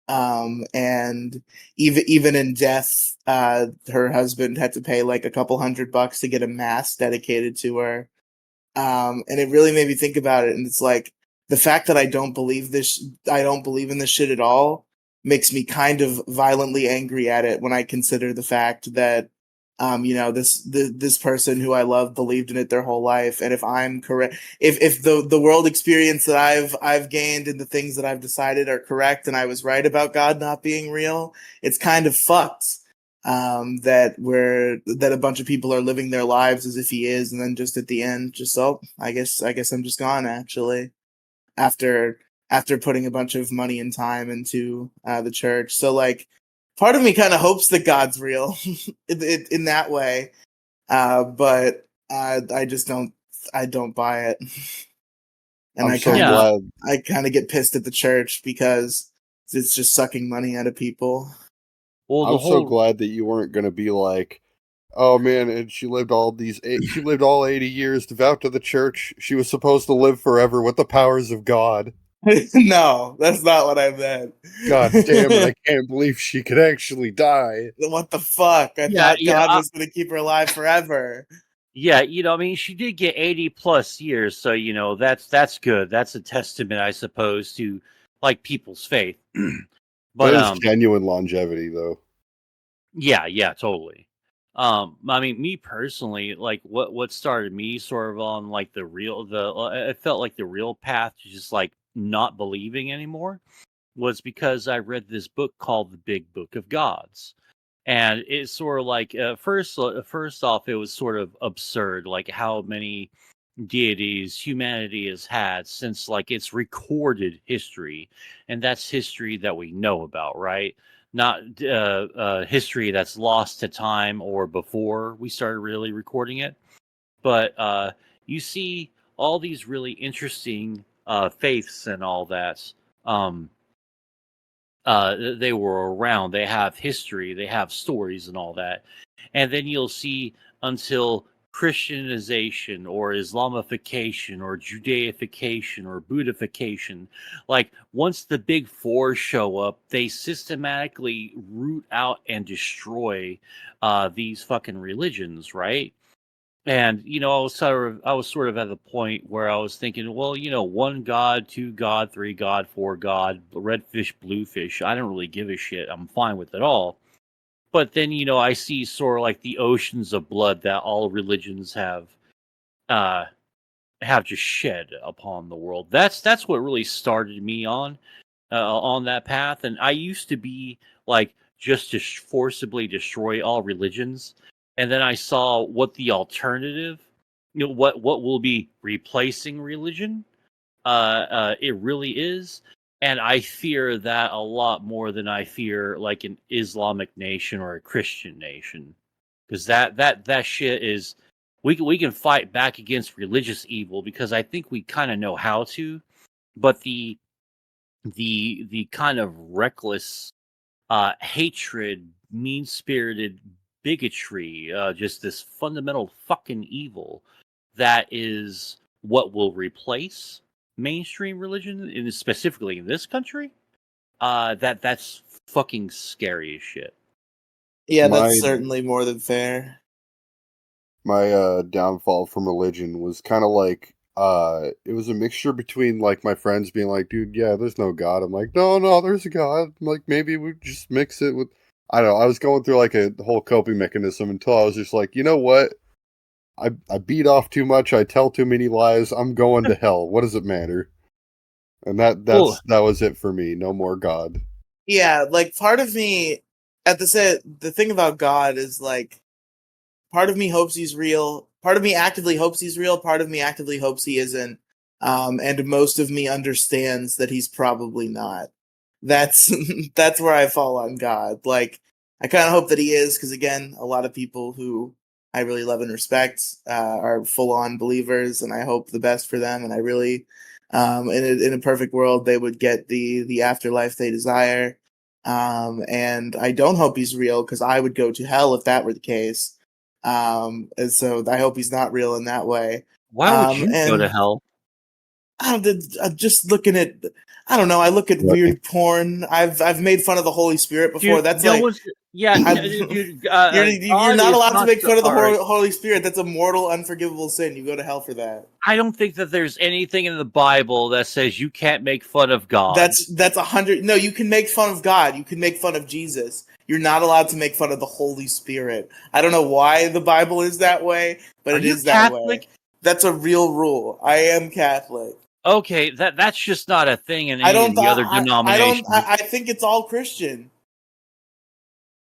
And even in death, her husband had to pay a couple $100 to get a mass dedicated to her. And it really made me think about it. And it's the fact that I don't believe in this shit at all makes me kind of violently angry at it when I consider the fact that this person who I love believed in it their whole life, and if I'm correct, if the world experience that I've gained and the things that I've decided are correct, and I was right about God not being real, it's kind of fucked. That a bunch of people are living their lives as if he is, and then just at the end, I guess I'm just gone actually, after putting a bunch of money and time into the church. So like, part of me kind of hopes that God's real in that way, but I just don't buy it, and I'm so glad. I kind of get pissed at the church because it's just sucking money out of people. Well, I'm so glad that you weren't going to be like, oh man, and she lived all 80 years devout to the church. She was supposed to live forever with the powers of God. No, that's not what I meant. God damn it, I can't believe she could actually die. What the fuck? I thought God was going to keep her alive forever. Yeah, I mean, she did get 80 plus years, so that's good. That's a testament, I suppose, to like people's faith. But that is genuine longevity, though. Yeah, totally. I mean, me personally, like what started me sort of on like I felt like the real path to just like not believing anymore was because I read this book called The Big Book of Gods. And it's sort of like first off, it was sort of absurd, like how many deities humanity has had since like its recorded history, and that's history that we know about, right? Not history that's lost to time or before we started really recording it. But you see all these really interesting faiths and all that. They were around. They have history. They have stories and all that. And then you'll see until Christianization or Islamification or Judaification or Buddhification. Like once the big four show up, they systematically root out and destroy these fucking religions, right? And I was sort of at the point where I was thinking, well, one God, two God, three God, four God, red fish, blue fish. I don't really give a shit. I'm fine with it all. But then I see sort of like the oceans of blood that all religions have just shed upon the world. That's what really started me on that path. And I used to be like just to forcibly destroy all religions. And then I saw what the alternative, what will be replacing religion, it really is. And I fear that a lot more than I fear like an Islamic nation or a Christian nation, because that shit is, we can fight back against religious evil because I think we kind of know how to, but the kind of reckless hatred, mean-spirited bigotry, just this fundamental fucking evil that is what will replace mainstream religion, specifically in this country. That's fucking scary as shit. Yeah, that's certainly more than fair. My downfall from religion was kind of like it was a mixture between like my friends being like, dude, yeah, there's no God. I'm like, no, there's a God. I'm like, maybe we just mix it with, I don't know. I was going through like a whole coping mechanism until I was just like, you know what? I beat off too much. I tell too many lies. I'm going to hell. What does it matter? And that was it for me. No more God. Yeah, like part of me the thing about God is like, part of me hopes he's real. Part of me actively hopes he's real. Part of me actively hopes he isn't. And most of me understands that he's probably not. That's where I fall on God. Like, I kind of hope that he is, because again, a lot of people who I really love and respect are full-on believers, and I hope the best for them. And I really, in a perfect world, they would get the afterlife they desire. And I don't hope he's real, because I would go to hell if that were the case. And so I hope he's not real in that way. Why would you go to hell? I'm just looking at, I don't know. I look at weird porn. I've made fun of the Holy Spirit before. Dude, that's like, dude, you're not allowed to make fun of the Holy Spirit. That's a mortal, unforgivable sin. You go to hell for that. I don't think that there's anything in the Bible that says you can't make fun of God. That's 100. No, you can make fun of God. You can make fun of Jesus. You're not allowed to make fun of the Holy Spirit. I don't know why the Bible is that way, but it is that way. That's a real rule. I am Catholic. Okay, that's just not a thing in any of the other denominations. I think it's all Christian.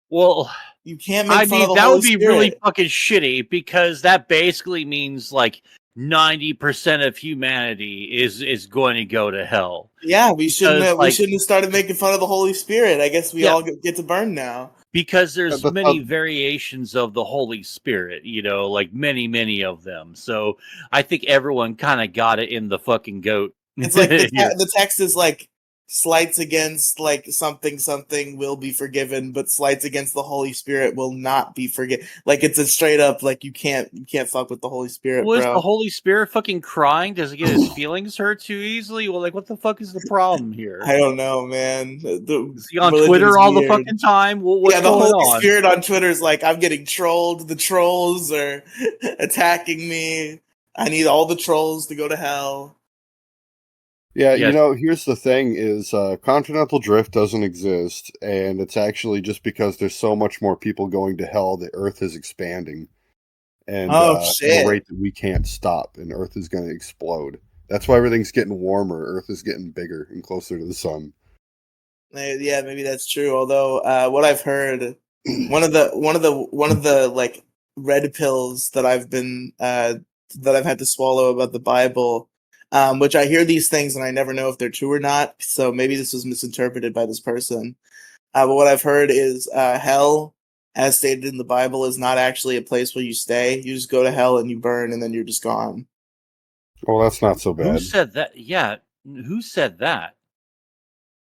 Well, you can't make fun of the Holy Spirit. That would be really fucking shitty, because that basically means like 90% of humanity is going to go to hell. Yeah, we shouldn't have started making fun of the Holy Spirit. I guess we all get to burn now. Because there's many variations of the Holy Spirit, like many of them. So I think everyone kind of got it in the fucking goat. It's like the text is like, slights against like something will be forgiven, but slights against the Holy Spirit will not be forgiven. Like, it's a straight up like you can't fuck with the Holy Spirit. Was the Holy Spirit fucking crying? Does he get his feelings hurt too easily? Well, like, what the fuck is the problem here? I don't know, man. Is he on Twitter all the fucking time? What's the Holy Spirit on Twitter is like, I'm getting trolled. The trolls are attacking me. I need all the trolls to go to hell. Yeah, here's the thing is continental drift doesn't exist, and it's actually just because there's so much more people going to hell, the Earth is expanding. And at a rate that we can't stop, and Earth is going to explode. That's why everything's getting warmer. Earth is getting bigger and closer to the sun. Yeah, maybe that's true. Although what I've heard, one of the like red pills that I've been that I've had to swallow about the Bible. Which I hear these things and I never know if they're true or not. So maybe this was misinterpreted by this person. But what I've heard is hell, as stated in the Bible, is not actually a place where you stay. You just go to hell and you burn and then you're just gone. Well, that's not so bad. Who said that? Yeah, who said that?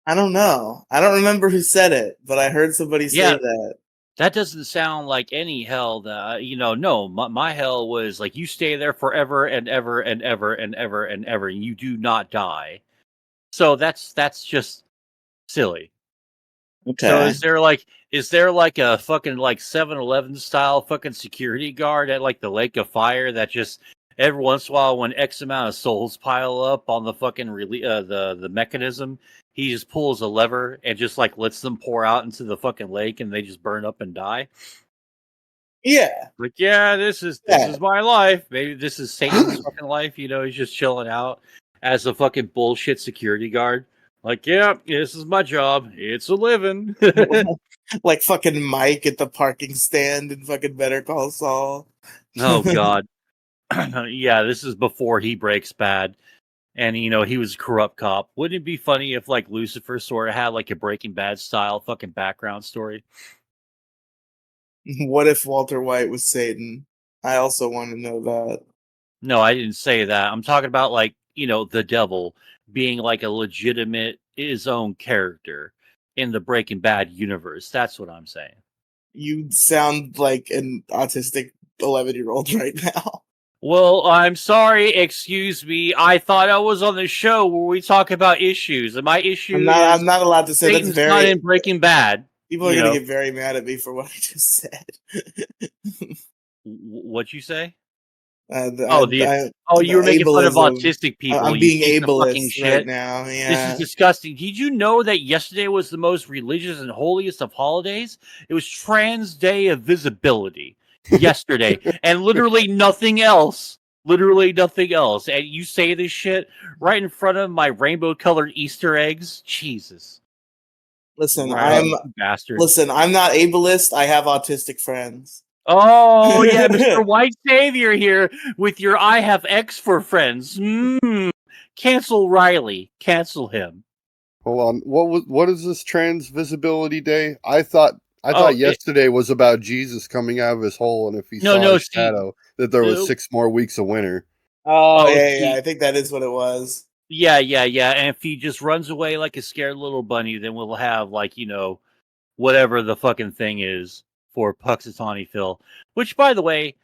I don't know. I don't remember who said it, but I heard somebody say that. That doesn't sound like any hell that, no, my hell was like, you stay there forever and ever and ever and ever and ever, and you do not die. So that's just silly. Okay. So is there like a fucking like 7-Eleven style fucking security guard at like the Lake of Fire that just every once in a while, when X amount of souls pile up on the fucking the mechanism, he just pulls a lever and just like lets them pour out into the fucking lake and they just burn up and die? Yeah. Like, this is my life. Maybe this is Satan's fucking life. He's just chilling out as a fucking bullshit security guard. Like, this is my job. It's a living. Like fucking Mike at the parking stand in fucking Better Call Saul. Oh, God. Yeah, this is before he breaks bad. And, he was a corrupt cop. Wouldn't it be funny if, like, Lucifer sort of had, like, a Breaking Bad style fucking background story? What if Walter White was Satan? I also want to know that. No, I didn't say that. I'm talking about, like, the devil being, like, a legitimate, his own character in the Breaking Bad universe. That's what I'm saying. You sound like an autistic 11-year-old right now. Well, I'm sorry, excuse me. I thought I was on the show where we talk about issues. And my issue I'm not allowed to say Satan's not in Breaking Bad. People are going to get very mad at me for what I just said. What'd you say? You were making fun of autistic people. I'm being ableist right now. Yeah. This is disgusting. Did you know that yesterday was the most religious and holiest of holidays? It was Trans Day of Visibility. Yesterday, and literally nothing else. And you say this shit right in front of my rainbow colored Easter eggs. Jesus. Listen, I'm not ableist. I have autistic friends. Oh yeah, Mr. White Savior here with your I have X for friends. Cancel Riley. Cancel him. Hold on. What is this Trans Visibility Day? I thought yesterday was about Jesus coming out of his hole, and if he saw a shadow, that there was 6 more weeks of winter. Yeah. I think that is what it was. Yeah. And if he just runs away like a scared little bunny, then we'll have, like, whatever the fucking thing is for Puxatawny Phil. Which, by the way,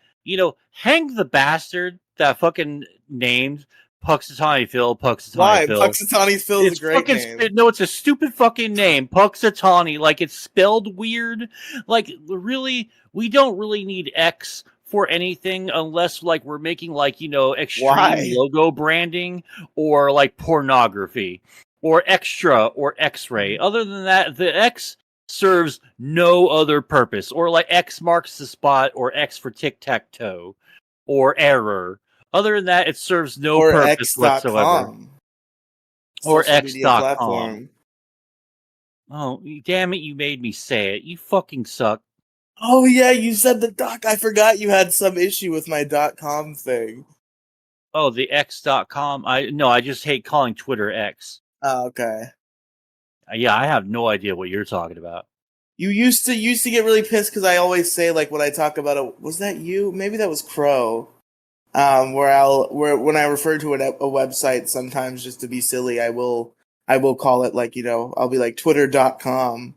hang the bastard that fucking named Puxatawny Phil. Why? Puxatawny Phil is a great name. No, it's a stupid fucking name. Puxatawny. Like, it's spelled weird. Like, really, we don't really need X for anything unless, like, we're making, like, extreme logo branding or, like, pornography or extra or X-ray. Other than that, the X serves no other purpose, or like X marks the spot, or X for tic-tac-toe, or error. Other than that, it serves no purpose whatsoever. Or X.com. Platform. Oh, damn it, you made me say it. You fucking suck. Oh, yeah, you said the doc. I forgot you had some issue with my .com thing. Oh, the X.com? I just hate calling Twitter X. Oh, okay. Yeah, I have no idea what you're talking about. You used to get really pissed because I always say, like, when I talk about it, was that you? Maybe that was Crow. Where when I refer to a website, sometimes just to be silly, I will call it, like, I'll be like twitter.com.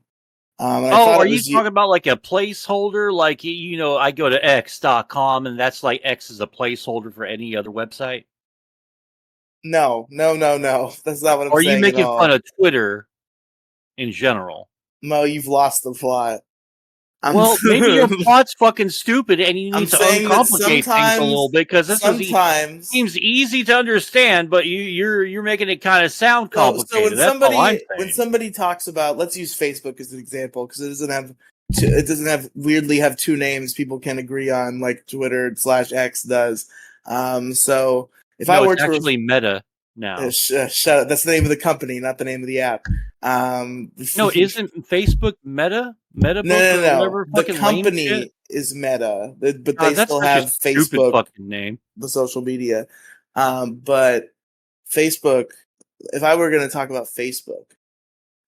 Are you talking about like a placeholder? Like, I go to x.com and that's like X is a placeholder for any other website? No. That's not what I'm saying. Are you making fun of Twitter in general? Mo, you've lost the plot. Well, maybe your plot's fucking stupid and you need to uncomplicate things a little bit, because this seems easy to understand, but you're making it kind of sound complicated. So when somebody talks about, let's use Facebook as an example, because it doesn't have weirdly have two names people can agree on, like Twitter /X does. So if I were to actually Meta now, shut up. That's the name of the company, not the name of the app. No, isn't Facebook Meta? No. The company is Meta, but they still have Facebook, fucking name, the social media. But Facebook, if I were going to talk about Facebook,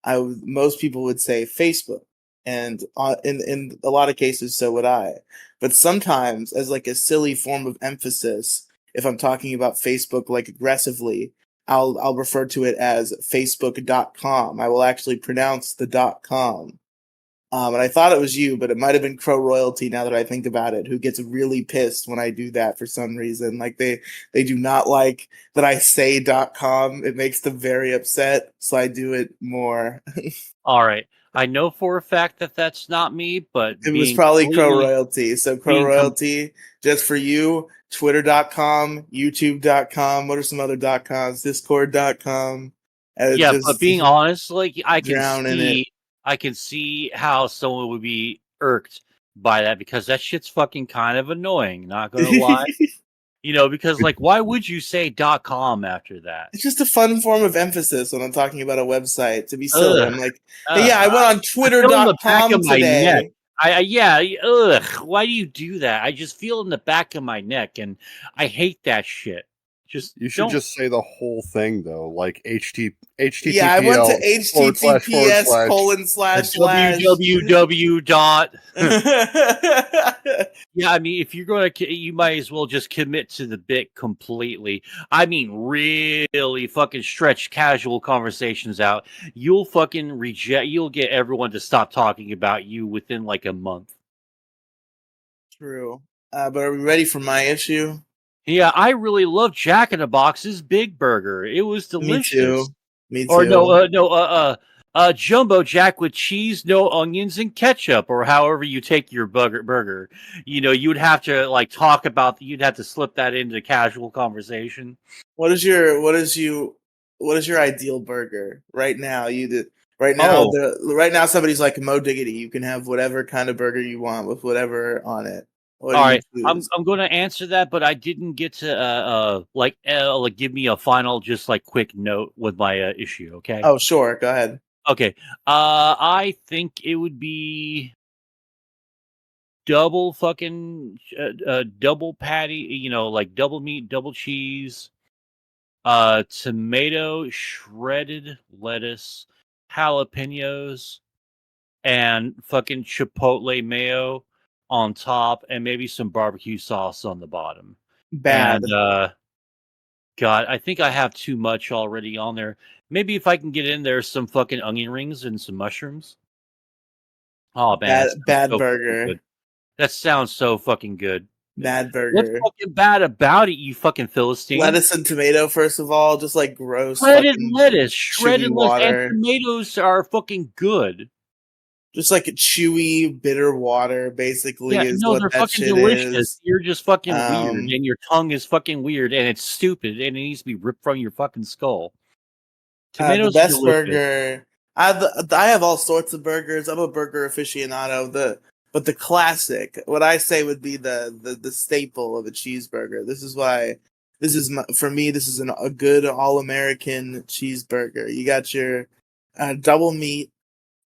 most people would say Facebook, and in a lot of cases, so would I. But sometimes, as like a silly form of emphasis, if I'm talking about Facebook like aggressively, I'll refer to it as Facebook.com. I will actually pronounce the .com. And I thought it was you, but it might have been Crow Royalty, now that I think about it, who gets really pissed when I do that for some reason. Like, they do not like that I say .com. It makes them very upset, so I do it more. All right. I know for a fact that that's not me, but it was probably Crow Royalty. So Crow Royalty, just for you, Twitter.com, YouTube.com. What are some other .coms? Discord.com. Yeah, but being honest, like, I can see how someone would be irked by that, because that shit's fucking kind of annoying, not gonna lie. Because, like, why would you say .com after that? It's just a fun form of emphasis when I'm talking about a website, to be silly. I'm like, hey, I went on Twitter.com today. Why do you do that? I just feel in the back of my neck, and I hate that shit. You should just say the whole thing, though, like HTTPS. Yeah, I went to HTTPS www. Yeah, I mean, if you're going to, you might as well just commit to the bit completely. I mean, really fucking stretch casual conversations out. You'll get everyone to stop talking about you within like a month. True. But are we ready for my issue? Yeah, I really love Jack in the Box's Big Burger. It was delicious. Me too. Or Jumbo Jack with cheese, no onions, and ketchup, or however you take your burger. You would have to like talk about. You'd have to slip that into casual conversation. What is your ideal burger right now? Right now somebody's like, Mo Diggity, you can have whatever kind of burger you want with whatever on it. All right, I'm going to answer that, but I didn't get to give me a final, just like quick note with my issue. Okay. Oh, sure. Go ahead. Okay. I think it would be double fucking double patty. Like double meat, double cheese, tomato, shredded lettuce, jalapenos, and fucking chipotle mayo on top, and maybe some barbecue sauce on the bottom. Bad. And, God, I think I have too much already on there. Maybe if I can get in there some fucking onion rings and some mushrooms. Oh man, bad burger. That sounds so fucking good. Bad burger. What's fucking bad about it, you fucking Philistine? Lettuce and tomato, first of all, just like gross. Shredded lettuce, and tomatoes are fucking good. Just like a chewy, bitter water, basically. Yeah, no, they're fucking delicious. You're just fucking weird, and your tongue is fucking weird, and it's stupid, and it needs to be ripped from your fucking skull. Tomatoes. The best burger I have all sorts of burgers. I'm a burger aficionado. But the classic, what I say would be the staple of a cheeseburger. This is why. For me. This is a good all American cheeseburger. You got your double meat.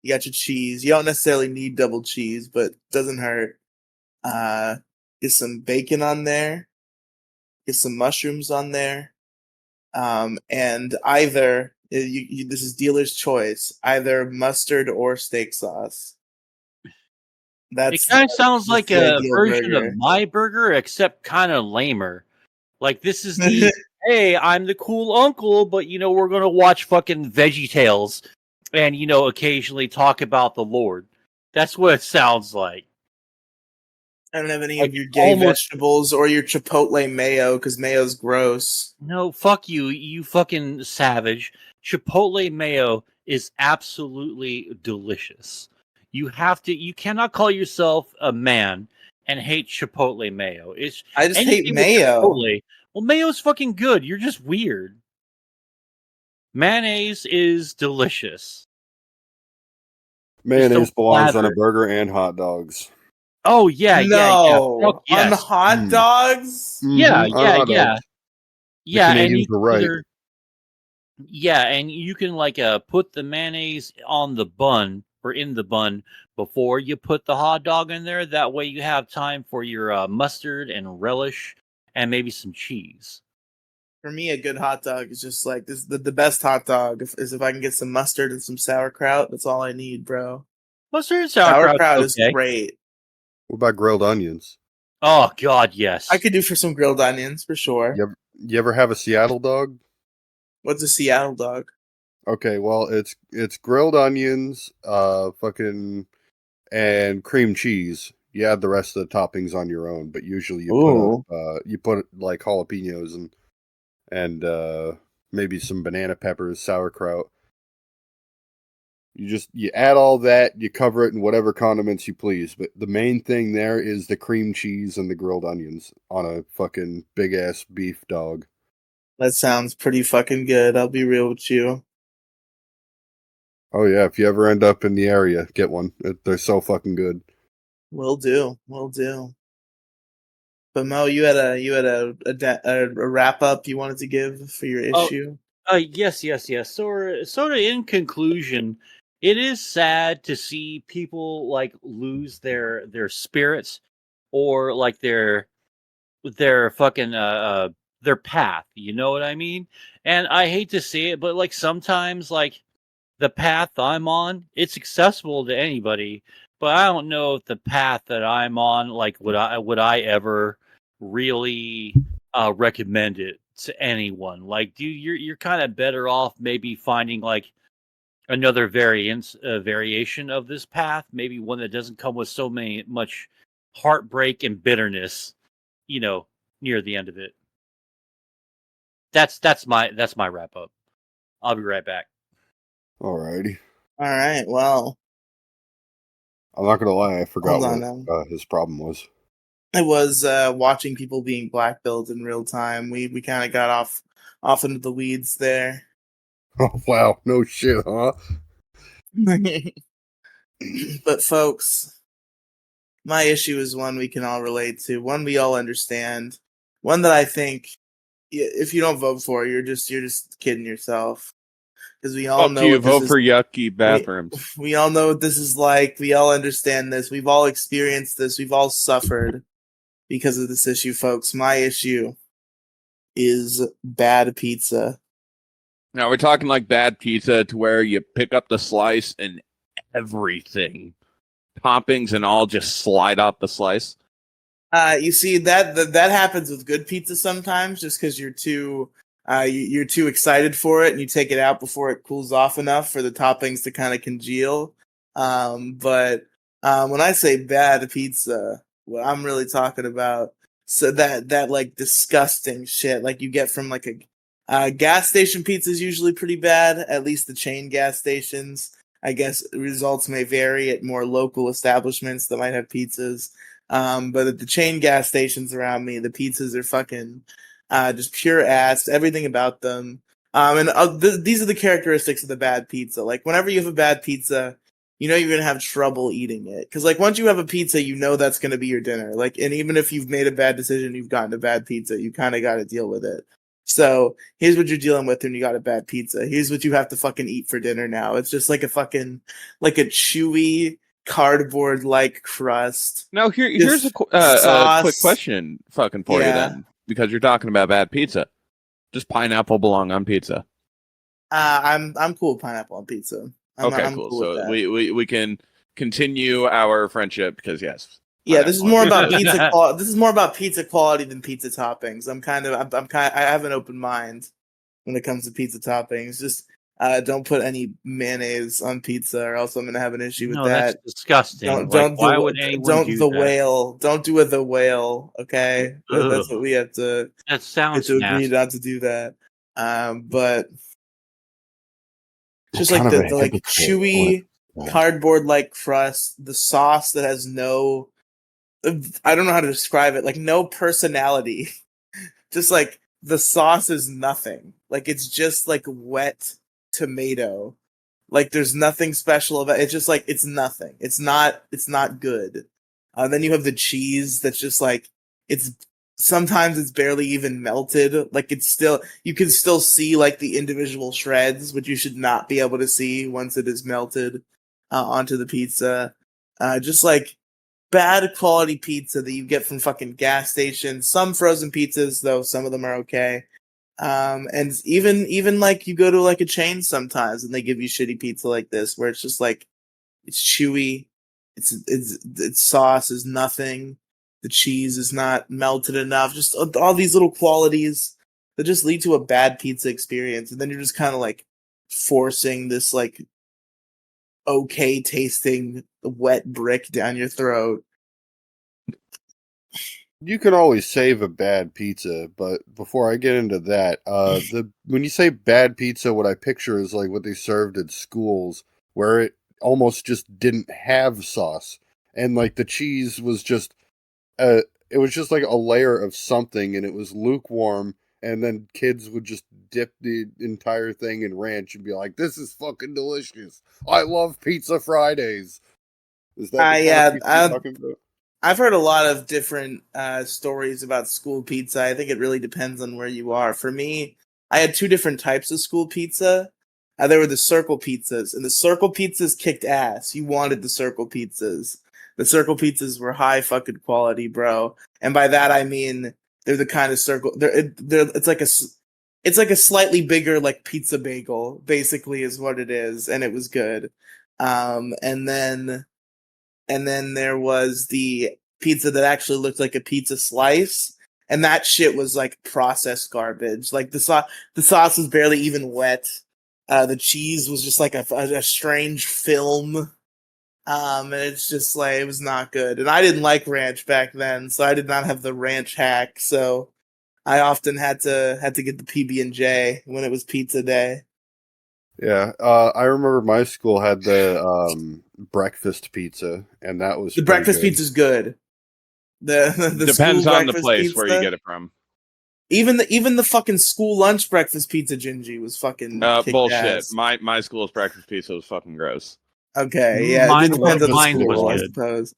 You got your cheese. You don't necessarily need double cheese, but it doesn't hurt. Get some bacon on there. Get some mushrooms on there. And either this is dealer's choice, either mustard or steak sauce. It kind of sounds like a version burger. of my burger, except kind of lamer. Like this is the hey, I'm the cool uncle, but we're gonna watch fucking VeggieTales, and occasionally talk about the Lord. That's what it sounds like. I don't have any of your gay vegetables or your chipotle mayo because mayo's gross. No, fuck you, you fucking savage. Chipotle mayo is absolutely delicious. You cannot call yourself a man and hate chipotle mayo. I just hate mayo. Well, mayo's fucking good. You're just weird. Mayonnaise is delicious. Mayonnaise belongs on a burger and hot dogs. Oh yeah, no. Yeah. On the hot dogs? Yeah. Yeah, and you're right. Yeah, and you can put the mayonnaise on the bun or in the bun before you put the hot dog in there. That way you have time for your mustard and relish and maybe some cheese. For me, a good hot dog is just like this. The best hot dog is if I can get some mustard and some sauerkraut. That's all I need, bro. Mustard and sauerkraut is great. What about grilled onions? Oh God, yes. I could do for some grilled onions for sure. You ever have a Seattle dog? What's a Seattle dog? Okay, well it's grilled onions, and cream cheese. You add the rest of the toppings on your own, but usually you put like jalapenos and maybe some banana peppers, sauerkraut. You add all that, you cover it in whatever condiments you please, but the main thing there is the cream cheese and the grilled onions on a fucking big ass beef dog. That sounds pretty fucking good. I'll be real with you. Oh yeah, if you ever end up in the area, get one. They're so fucking good. Will do. But Mo, you had a wrap up you wanted to give for your issue. Yes. So in conclusion, it is sad to see people lose their spirits or their fucking their path. You know what I mean? And I hate to see it, but sometimes the path I'm on, it's accessible to anybody, but I don't know if the path that I'm on, would I ever really recommend it to anyone. You're kind of better off maybe finding another variation of this path, maybe one that doesn't come with much heartbreak and bitterness, near the end of it. That's my wrap up. I'll be right back. Alrighty. All right. Well, I'm not gonna lie, I forgot what his problem was. It was watching people being blackpilled in real time. We kind of got off into the weeds there. Oh wow, no shit, huh? But folks, my issue is one we can all relate to, one we all understand, one that I think if you don't vote for, you're just kidding yourself. Because we all know you vote for yucky bathrooms. We all know what this is like. We all understand this. We've all experienced this. We've all suffered because of this issue, folks. My issue is bad pizza. Now we're talking bad pizza to where you pick up the slice and everything, toppings and all, just slide off the slice. You see that happens with good pizza sometimes, just because you're too excited for it and you take it out before it cools off enough for the toppings to kind of congeal. But when I say bad pizza, what I'm really talking about, so that disgusting shit you get from a gas station pizza is usually pretty bad, at least the chain gas stations. I guess results may vary at more local establishments that might have pizzas. But at the chain gas stations around me, the pizzas are fucking just pure ass. Everything about them. These are the characteristics of the bad pizza. Like whenever you have a bad pizza, you know you're gonna have trouble eating it because like once you have a pizza, you know that's gonna be your dinner. Like, and even if you've made a bad decision, you've gotten a bad pizza, you kind of got to deal with it. So here's what you're dealing with when you got a bad pizza. Here's what you have to fucking eat for dinner now. It's just like a fucking like a chewy cardboard like crust. Now here's a quick question, fucking for you then, because you're talking about bad pizza. Does pineapple belong on pizza? I'm cool with pineapple on pizza. I'm cool. So we can continue our friendship because yes. Yeah, this is more about pizza. This is more about pizza quality than pizza toppings. I have an open mind when it comes to pizza toppings. Just don't put any mayonnaise on pizza, or else I'm gonna have an issue with that. That's disgusting. Why would anyone do that? Whale. Don't do the whale. Okay, that's what we have to. That sounds agree not to do that. But just like the like chewy cardboard like crust, the sauce that has no. I don't know how to describe it. Like no personality. Just like the sauce is nothing. Like it's just like wet tomato. Like there's nothing special about it. It's just like it's nothing. It's not good. Then you have the cheese that's just like sometimes it's barely even melted. Like it's still you can still see like the individual shreds, which you should not be able to see once it is melted onto the pizza. Just like bad quality pizza that you get from fucking gas stations. Some frozen pizzas, though, some of them are okay. And even like you go to like a chain sometimes and they give you shitty pizza like this, where it's just like it's chewy, its sauce is nothing, the cheese is not melted enough, just all these little qualities that just lead to a bad pizza experience, and then you're just kind of like forcing this like okay tasting wet brick down your throat. You can always save a bad pizza, but before I get into that, when you say bad pizza, what I picture is like what they served at schools, where it almost just didn't have sauce, and like the cheese was just, it was just like a layer of something, and it was lukewarm. And then kids would just dip the entire thing in ranch and be like, "This is fucking delicious. I love Pizza Fridays." Is that the kind of pizza you're talking about? I've heard a lot of different stories about school pizza. I think it really depends on where you are. For me, I had two different types of school pizza. There were the circle pizzas, and the circle pizzas kicked ass. You wanted the circle pizzas. The circle pizzas were high fucking quality, bro. And by that I mean they're the kind of circle. It's like a slightly bigger like pizza bagel, basically, is what it is, and it was good. And then there was the pizza that actually looked like a pizza slice, and that shit was like processed garbage. Like the sauce was barely even wet. The cheese was just like a strange film. And it's just like, it was not good. And I didn't like ranch back then, so I did not have the ranch hack. So I often had to get the PB&J when it was pizza day. Yeah, I remember my school had the breakfast pizza, and that was the breakfast pizza's good. The depends on the place where you get it from. Even the fucking school lunch breakfast pizza, Gingy, was fucking bullshit. Ass. My school's breakfast pizza was fucking gross. Okay, yeah, mine it depends on the school, was I good. suppose.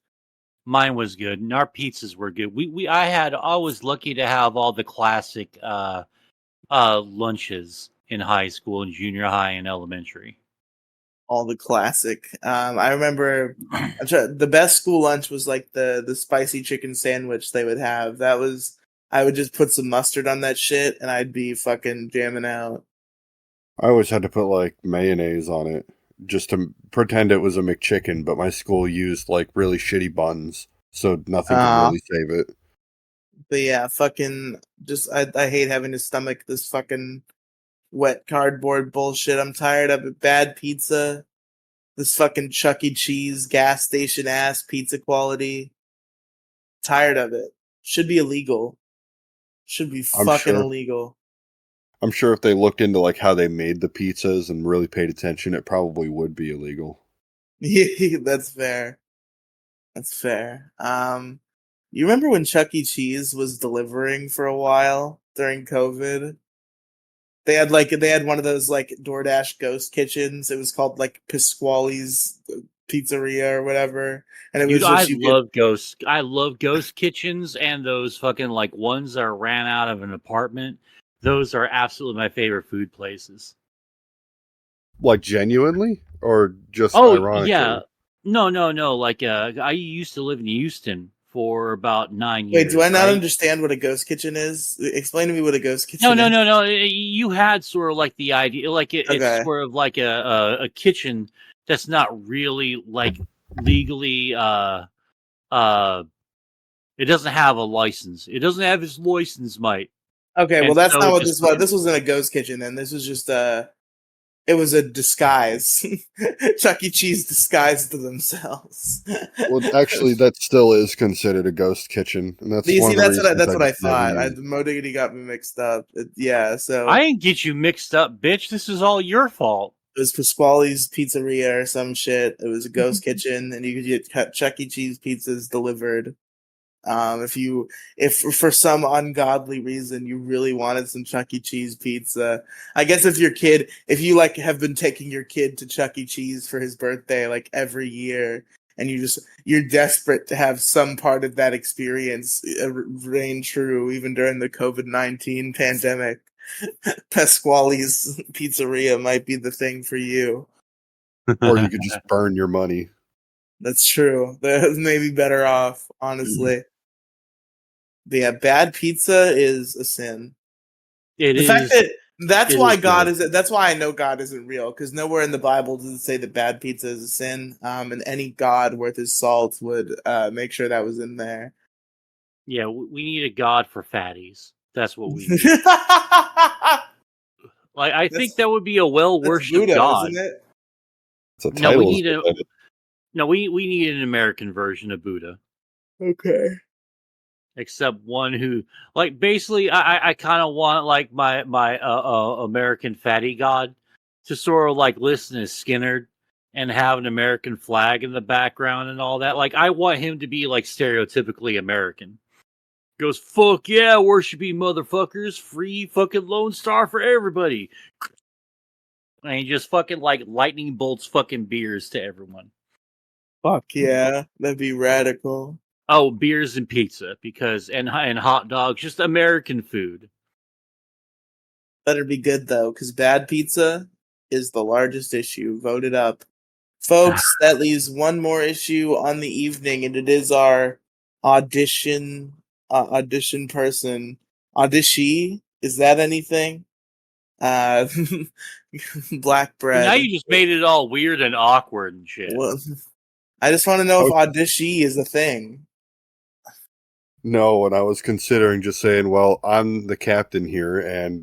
Mine was good, and our pizzas were good. I was lucky to have all the classic lunches in high school and junior high and elementary. All the classic. I remember the best school lunch was like the spicy chicken sandwich they would have. I would just put some mustard on that shit and I'd be fucking jamming out. I always had to put like mayonnaise on it just to pretend it was a McChicken, but my school used like really shitty buns, so nothing could really save it. But yeah, fucking just I hate having to stomach this fucking wet cardboard bullshit. I'm tired of it. Bad pizza. This fucking Chuck E. Cheese gas station ass pizza quality. Tired of it. Should be illegal. Should be fucking illegal. I'm sure if they looked into like how they made the pizzas and really paid attention, it probably would be illegal. Yeah, that's fair. That's fair. You remember when Chuck E. Cheese was delivering for a while during COVID? They had one of those like DoorDash ghost kitchens. It was called like Pasquale's Pizzeria or whatever. And it was I love ghost kitchens, and those fucking like ones that ran out of an apartment. Those are absolutely my favorite food places. Like genuinely, or just ironically? Yeah, no. Like I used to live in Houston for about 9 years. Wait, do I not understand what a ghost kitchen is? Explain to me what a ghost kitchen is. No. You had sort of like the idea, like it's sort of like a kitchen that's not really like legally it doesn't have a license. It doesn't have its license, mate. Okay, well that's not what this was. This wasn't a ghost kitchen, then. This was just it was a disguise. Chuck E. Cheese disguised to themselves. Well, actually, that still is considered a ghost kitchen, and that's that's what I thought. Mo Diggity got me mixed up. So I didn't get you mixed up, bitch. This is all your fault. It was Pasquale's Pizzeria or some shit. It was a ghost kitchen, and you could get Chuck E. Cheese pizzas delivered. If for some ungodly reason you really wanted some Chuck E. Cheese pizza, I guess if you like have been taking your kid to Chuck E. Cheese for his birthday like every year, and you're desperate to have some part of that experience reign true even during the COVID-19 pandemic, Pasquale's Pizzeria might be the thing for you. Or you could just burn your money. That's true. That may be better off, honestly. But yeah, bad pizza is a sin. That's why I know God isn't real, because nowhere in the Bible does it say that bad pizza is a sin. And any God worth his salt would make sure that was in there. Yeah, we need a God for fatties. That's what we need. Like, I think that would be a well-worshipped God. Isn't it? No, we need an American version of Buddha. Okay. Except one who, like, basically, I kind of want like my American fatty God to sort of like listen to Skinner and have an American flag in the background and all that. Like, I want him to be like stereotypically American. Goes, fuck yeah, worshiping motherfuckers, free fucking Lone Star for everybody. And he just fucking like lightning bolts fucking beers to everyone. Fuck yeah, that'd be radical. Oh, beers and pizza, and hot dogs, just American food. Better be good though, because bad pizza is the largest issue. Voted up, folks. That leaves one more issue on the evening, and it is our audition person. Audition? Is that anything? Black bread. Now you just made it all weird and awkward and shit. Well, I just want to know if audition is a thing. No, and I was considering just saying, well, I'm the captain here, and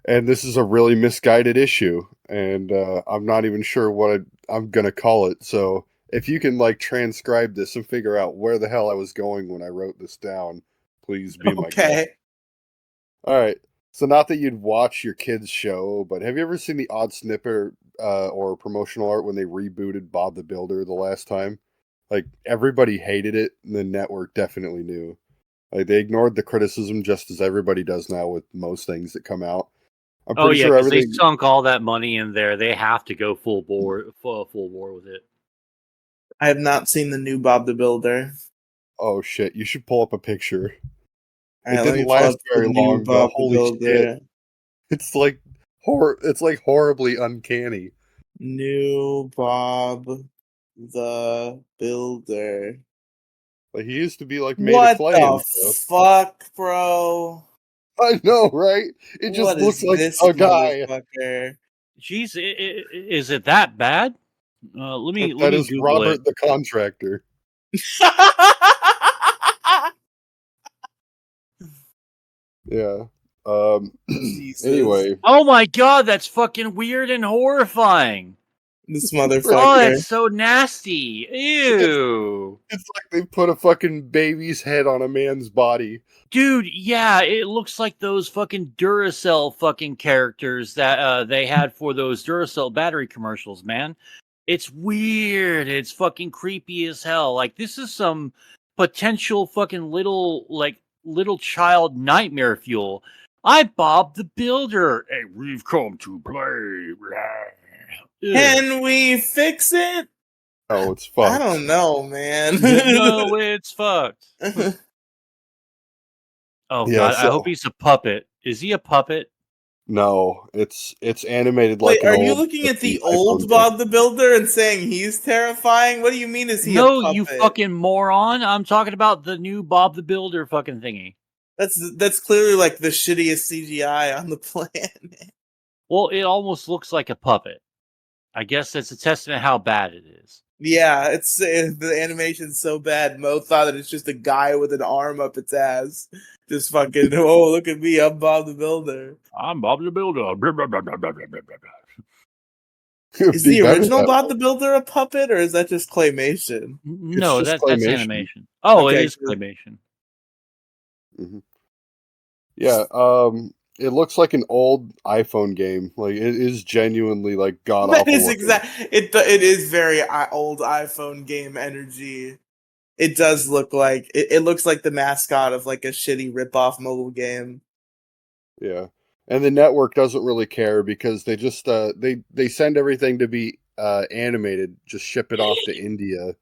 this is a really misguided issue, and I'm not even sure what I'm gonna call it. So if you can like transcribe this and figure out where the hell I was going when I wrote this down, please be my guest. All right. So not that you'd watch your kids' show, but have you ever seen the odd snippet or promotional art when they rebooted Bob the Builder the last time? Like, everybody hated it, and the network definitely knew. Like, they ignored the criticism just as everybody does now with most things that come out. I'm pretty sure everything... they sunk all that money in there. They have to go full war with it. I have not seen the new Bob the Builder. Oh, shit. You should pull up a picture. Right, it didn't last very long, but holy shit. It's like horribly uncanny. New Bob the Builder. Like, he used to be like made of clay. What the fuck, bro? I know, right? It just looks like a guy. Jeez, is it that bad? Let me That is Google Robert it. the Contractor. Yeah. Anyway. Oh my god, that's fucking weird and horrifying. This motherfucker. Oh, that's so nasty. Ew. It's like they put a fucking baby's head on a man's body. Dude, yeah, it looks like those fucking Duracell fucking characters that they had for those Duracell battery commercials, man. It's weird. It's fucking creepy as hell. Like, this is some potential fucking little child nightmare fuel. I'm Bob the Builder. Hey, we've come to play. Can we fix it? Oh, it's fucked. I don't know, man. No, it's fucked. Oh Yeah, God, so- I hope he's a puppet. Is he a puppet? No, it's animated Wait, like an are old. you looking at the iPhone old game. Bob the Builder and saying he's terrifying? What do you mean? Is he No, a puppet? you fucking moron! I'm talking about the new Bob the Builder fucking thingy. That's clearly like the shittiest CGI on the planet. Well, it almost looks like a puppet. I guess that's a testament how bad it is. Yeah, it's the animation's so bad. Mo thought that it's just a guy with an arm up its ass, just fucking. Oh, look at me! I'm Bob the Builder. I'm Bob the Builder. Is the original Bob the Builder a puppet, or is that just claymation? No, just that's claymation. animation. Oh, Okay, it is good. claymation. Mm-hmm. Yeah, it looks like an old iPhone game. Like it is genuinely like god awful. That is it is very old iPhone game energy. It does look like it looks like the mascot of like a shitty rip-off mobile game. Yeah, and the network doesn't really care because they just they send everything to be animated, just ship it off to India,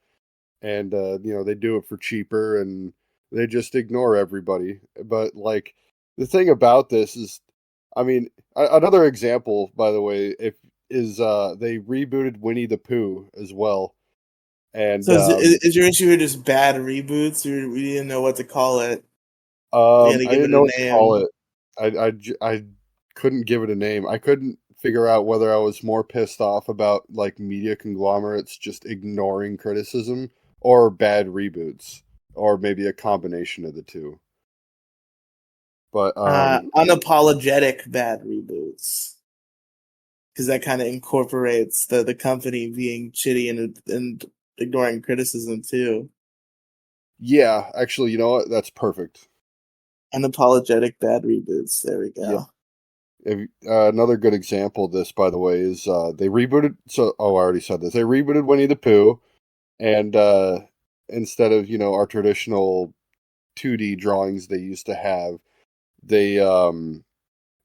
and they do it for cheaper, and they just ignore everybody. But like the thing about this is, I mean, another example, by the way, is they rebooted Winnie the Pooh as well. And So is your issue just bad reboots? We didn't know what to call it. I didn't know what to call it. I couldn't give it a name. I couldn't figure out whether I was more pissed off about like media conglomerates just ignoring criticism or bad reboots, or maybe a combination of the two. But unapologetic bad reboots, because that kind of incorporates the company being shitty and ignoring criticism too. Yeah, actually, you know what? That's perfect. Unapologetic bad reboots. There we go. Yeah. Another good example of this, by the way, is they rebooted. I already said this. They rebooted Winnie the Pooh, and instead of our traditional 2D drawings they used to have, they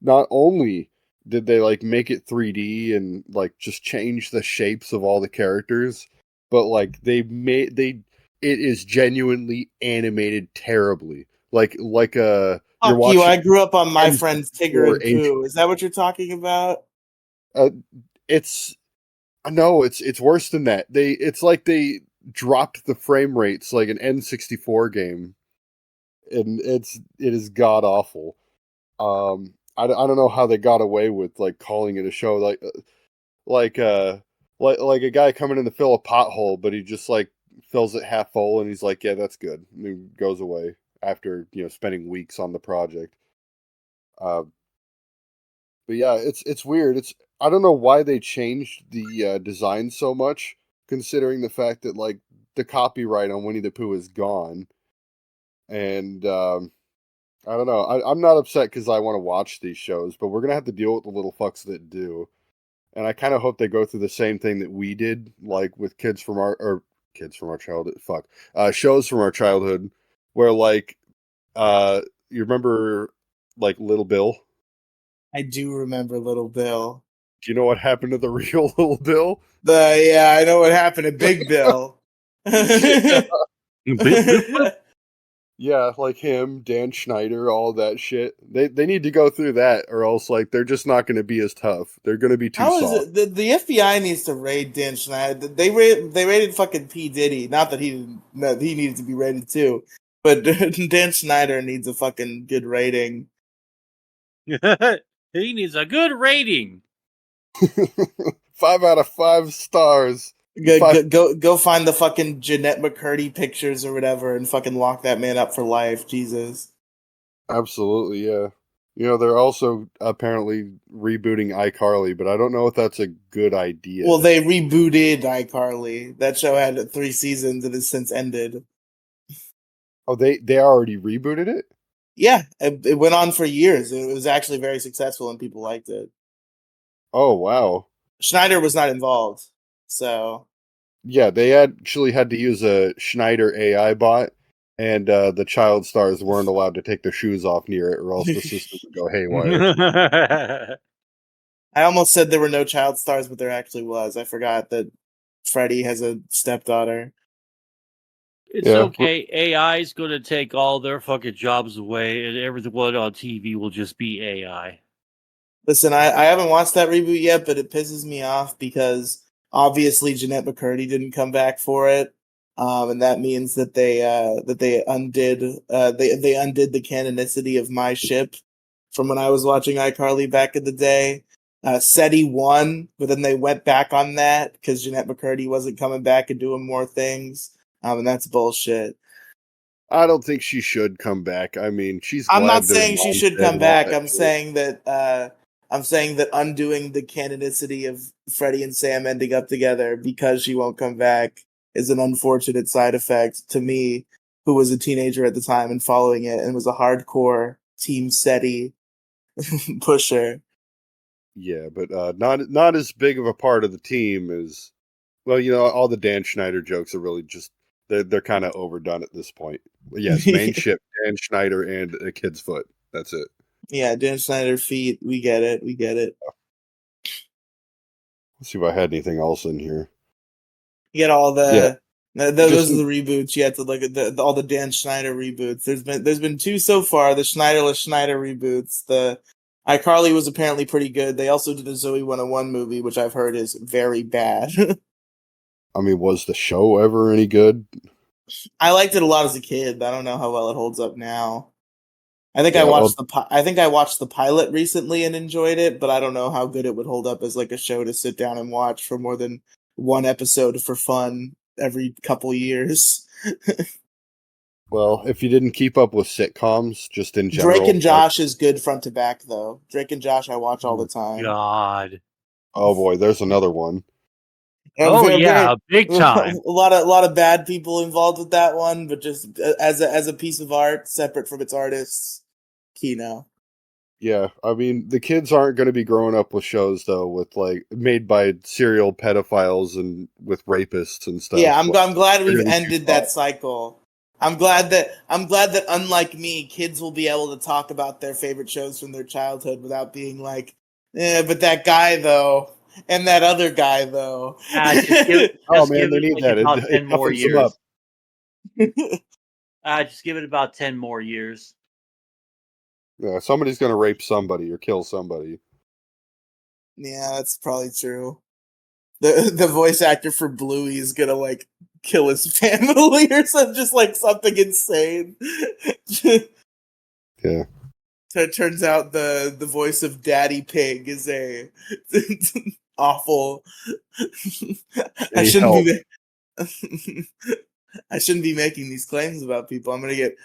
not only did they like make it 3D and like just change the shapes of all the characters, but like it is genuinely animated terribly. Like you're watching. I grew up on My Friends Tigger and Pooh. Is that what you're talking about? It's worse than that. It's like they dropped the frame rates like an N64 game, and it is god awful. I don't know how they got away with like calling it a show, like a guy coming in to fill a pothole, but he just like fills it half full, and he's like, yeah, that's good, and he goes away after spending weeks on the project. But yeah, it's weird. I don't know why they changed the design so much, considering the fact that like the copyright on Winnie the Pooh is gone, and I don't know. I'm not upset because I want to watch these shows, but we're gonna have to deal with the little fucks that do. And I kind of hope they go through the same thing that we did, like with kids from our childhood. Shows from our childhood, where like, you remember like Little Bill? I do remember Little Bill. Do you know what happened to the real Little Bill? Yeah, I know what happened to Big Bill. Yeah, like him, Dan Schneider, all that shit. They need to go through that, or else like they're just not going to be as tough. They're going to be too soft. The FBI needs to raid Dan Schneider. They raided fucking P Diddy. Not that he needed to be raided too, but Dan Schneider needs a fucking good rating. He needs a good rating. 5 out of 5 stars. Go find the fucking Jeanette McCurdy pictures or whatever and fucking lock that man up for life. Jesus. Absolutely, yeah. They're also apparently rebooting iCarly, but I don't know if that's a good idea. Well, they rebooted iCarly. That show had 3 seasons and has since ended. Oh, they already rebooted it? Yeah, it went on for years. It was actually very successful and people liked it. Oh, wow. Schneider was not involved, so... Yeah, they actually had to use a Schneider AI bot, and the child stars weren't allowed to take their shoes off near it, or else the system would go haywire. I almost said there were no child stars, but there actually was. I forgot that Freddy has a stepdaughter. It's okay. AI is going to take all their fucking jobs away, and everyone on TV will just be AI. Listen, I haven't watched that reboot yet, but it pisses me off because obviously Jeanette McCurdy didn't come back for it, and that means that they undid they undid the canonicity of My Ship from when I was watching iCarly back in the day. SETI won, but then they went back on that because Jeanette McCurdy wasn't coming back and doing more things, and that's bullshit. I don't think she should come back. I mean, I'm not saying she should come back. I'm saying that undoing the canonicity of Freddy and Sam ending up together because she won't come back is an unfortunate side effect to me, who was a teenager at the time and following it and was a hardcore Team SETI pusher. Yeah, but not as big of a part of the team as, well, you know, all the Dan Schneider jokes are really just they're kind of overdone at this point. Yes, main ship, Dan Schneider, and a kid's foot. That's it. Yeah, Dan Schneider feet. We get it. Let's see if I had anything else in here. You get all the those are the reboots. You have to look at all the Dan Schneider reboots. There's been 2 so far. The Schneiderless Schneider reboots. The iCarly was apparently pretty good. They also did a Zoe 101 movie, which I've heard is very bad. I mean, was the show ever any good? I liked it a lot as a kid. I don't know how well it holds up now. I think I watched the pilot recently and enjoyed it, but I don't know how good it would hold up as like a show to sit down and watch for more than one episode for fun every couple years. Well, if you didn't keep up with sitcoms, just in general. Drake and Josh is good front to back, though. Drake and Josh I watch all the time. God. Oh boy, there's another one. Big time. A lot of bad people involved with that one, but just as a piece of art, separate from its artists, Kino. Yeah, I mean, the kids aren't going to be growing up with shows though, with like made by serial pedophiles and with rapists and stuff. Yeah, I'm glad we've ended that cycle. I'm glad that unlike me, kids will be able to talk about their favorite shows from their childhood without being like, but that guy though, and that other guy though. They need that. About 10 more years. Up. Just give it about 10 more years. Yeah, somebody's gonna rape somebody or kill somebody. Yeah, that's probably true. The voice actor for Bluey is gonna like kill his family or something, just like something insane. Yeah. So it turns out the voice of Daddy Pig is a awful. I shouldn't be making these claims about people. I'm gonna get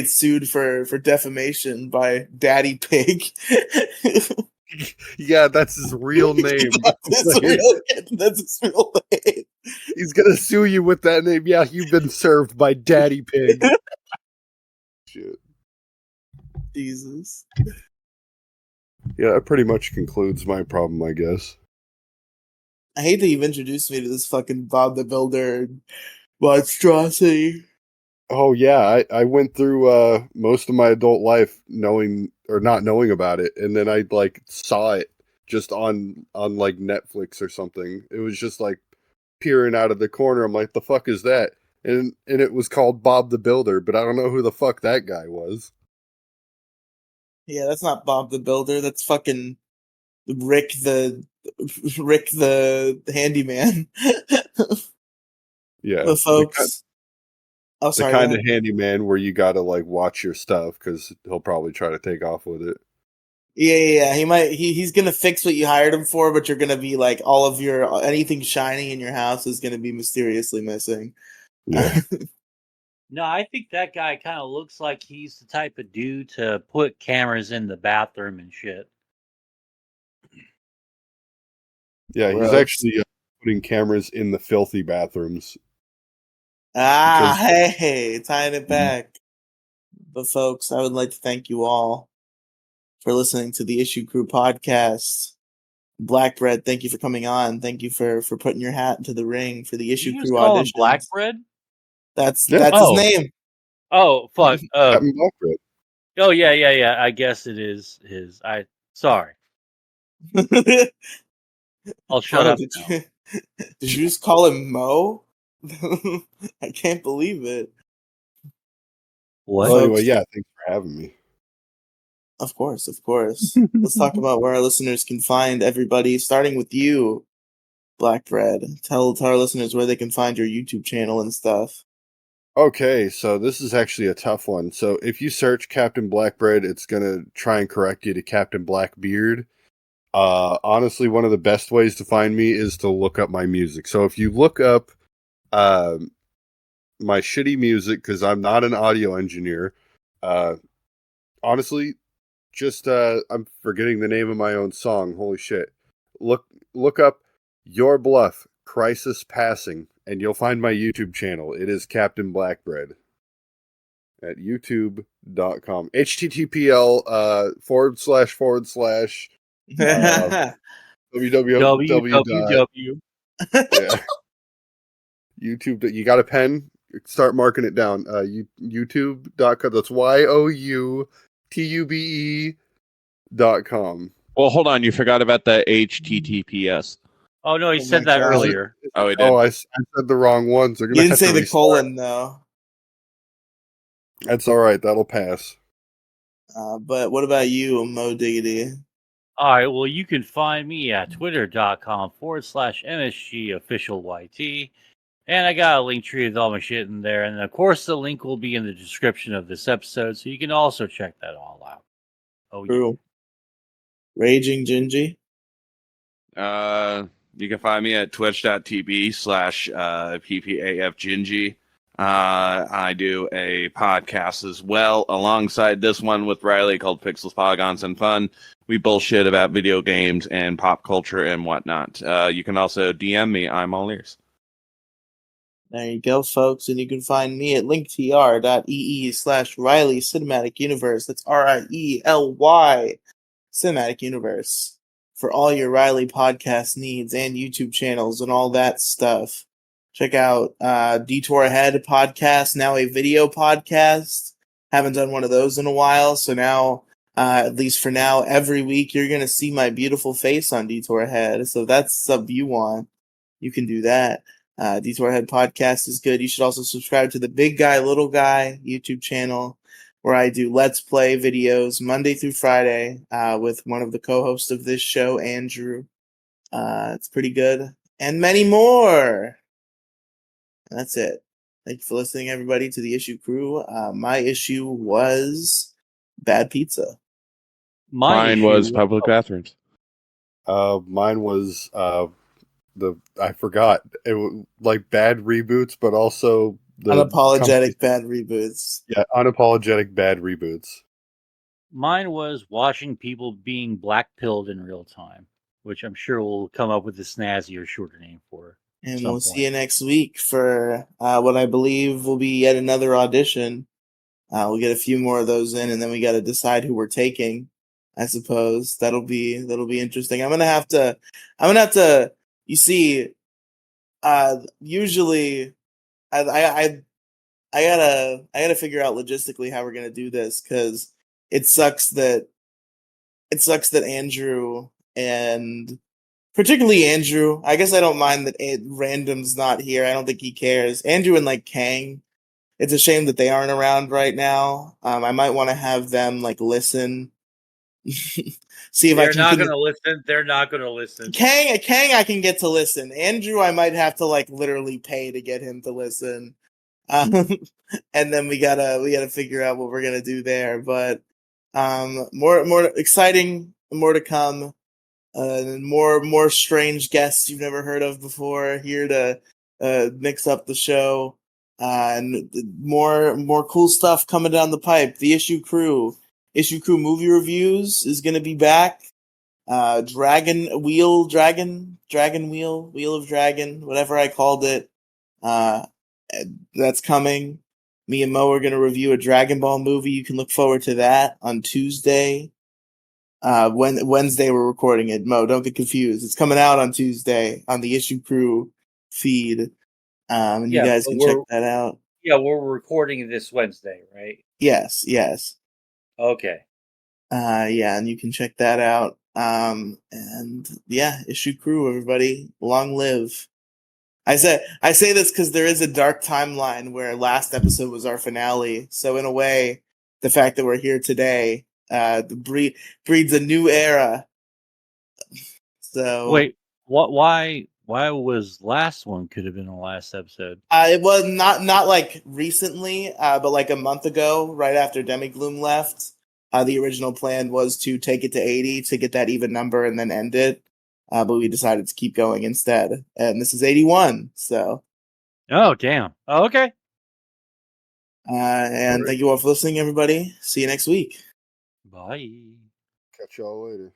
sued for defamation by Daddy Pig. Yeah, that's his real name. That's his real name. He's gonna sue you with that name. Yeah, you've been served by Daddy Pig. Shit. Jesus. Yeah, that pretty much concludes my problem, I guess. I hate that you've introduced me to this fucking Bob the Builder monstrosity. Oh yeah, I went through most of my adult life knowing or not knowing about it, and then I like saw it just on like Netflix or something. It was just like peering out of the corner. I'm like, the fuck is that? And it was called Bob the Builder, but I don't know who the fuck that guy was. Yeah, that's not Bob the Builder. That's fucking Rick the handyman. Yeah, the folks. The kind of handyman where you gotta like watch your stuff because he'll probably try to take off with it. Yeah. He's gonna fix what you hired him for, but you're gonna be like all of your anything shiny in your house is gonna be mysteriously missing. Yeah. No, I think that guy kind of looks like he's the type of dude to put cameras in the bathroom and shit. Yeah, he's actually putting cameras in the filthy bathrooms. Hey, tying it back. But folks, I would like to thank you all for listening to the Issue Crew podcast. Blackbread, thank you for coming on. Thank you for putting your hat into the ring for the Issue Crew audition. Blackbread? That's his name. Oh fuck. Captain Blackbread. Oh yeah. I guess it is his. Sorry. I'll shut up now. Did you just call him Mo? I can't believe it. What? Well, anyway, yeah, thanks for having me. Of course. Let's talk about where our listeners can find everybody, starting with you, Blackbread. Tell our listeners where they can find your YouTube channel and stuff. Okay, so this is actually a tough one. So if you search Captain Blackbread, it's gonna try and correct you to Captain Blackbeard. Honestly, one of the best ways to find me is to look up my music. So if you look up my shitty music, because I'm not an audio engineer, honestly, just I'm forgetting the name of my own song. Holy shit! Look up Your Bluff Crisis Passing, and you'll find my YouTube channel. It is Captain Blackbread at youtube.com. httpl www. Yeah. YouTube. You got a pen? Start marking it down. YouTube.com. That's youtube.com. Well, hold on. You forgot about the HTTPS. Oh no, he said that earlier. Oh, he did. Oh, I said the wrong ones. You didn't say the colon though. That's all right. That'll pass. But what about you, Mo Diggity? All right. Well, you can find me at twitter.com/MSGOfficialYT. And I got a link tree with all my shit in there. And of course, the link will be in the description of this episode. So you can also check that all out. Oh, True. Yeah. Raging Gingy? You can find me at twitch.tv/ppafgingy. I do a podcast as well alongside this one with Riley called Pixels, Polygons, and Fun. We bullshit about video games and pop culture and whatnot. You can also DM me. I'm all ears. There you go, folks. And you can find me at linktr.ee/Riley Cinematic Universe. That's RIELY Cinematic Universe for all your Riley podcast needs and YouTube channels and all that stuff. Check out Detour Ahead podcast, now a video podcast. Haven't done one of those in a while, so now, at least for now, every week you're going to see my beautiful face on Detour Ahead. So if that's something you want, you can do that. Detour Ahead podcast is good. You should also subscribe to the Big Guy, Little Guy YouTube channel, where I do Let's Play videos Monday through Friday with one of the co-hosts of this show, Andrew. It's pretty good. And many more. And that's it. Thank you for listening, everybody, to the Issue Crew. My issue was bad pizza. Mine was public bathrooms. Mine was I forgot. It was like bad reboots, but also the unapologetic bad reboots. Yeah, unapologetic bad reboots. Mine was watching people being blackpilled in real time, which I'm sure we'll come up with a snazzy or shorter name for. And we'll see you next week for what I believe will be yet another audition. We'll get a few more of those in, and then we got to decide who we're taking. I suppose that'll be interesting. I'm gonna have to. You see, usually, I gotta figure out logistically how we're gonna do this, because it sucks that Andrew, and particularly Andrew. I guess I don't mind that Random's not here. I don't think he cares. Andrew and like Kang. It's a shame that they aren't around right now. I might want to have them like listen. See if they're not going to listen. They're not going to listen. Kang, I can get to listen. Andrew, I might have to like literally pay to get him to listen. And then we gotta figure out what we're gonna do there. But more exciting, more to come. More strange guests you've never heard of before here to mix up the show. And more cool stuff coming down the pipe. The Issue Crew movie reviews is going to be back. Wheel of Dragon, whatever I called it. That's coming. Me and Mo are going to review a Dragon Ball movie. You can look forward to that on Tuesday. Wednesday we're recording it. Mo, don't get confused. It's coming out on Tuesday on the Issue Crew feed. And you guys can check that out. Yeah, we're recording this Wednesday, right? Yes. Okay. Yeah, and you can check that out. And yeah, Issue Crew, everybody, long live. I say this because there is a dark timeline where last episode was our finale. So in a way, the fact that we're here today breeds a new era. So wait, what? Why was last one could have been the last episode? It was not like recently, but like a month ago, right after Demigloom left. The original plan was to take it to 80 to get that even number and then end it. But we decided to keep going instead. And this is 81. So. Oh, damn. Oh, okay. And thank you all for listening, everybody. See you next week. Bye. Catch y'all later.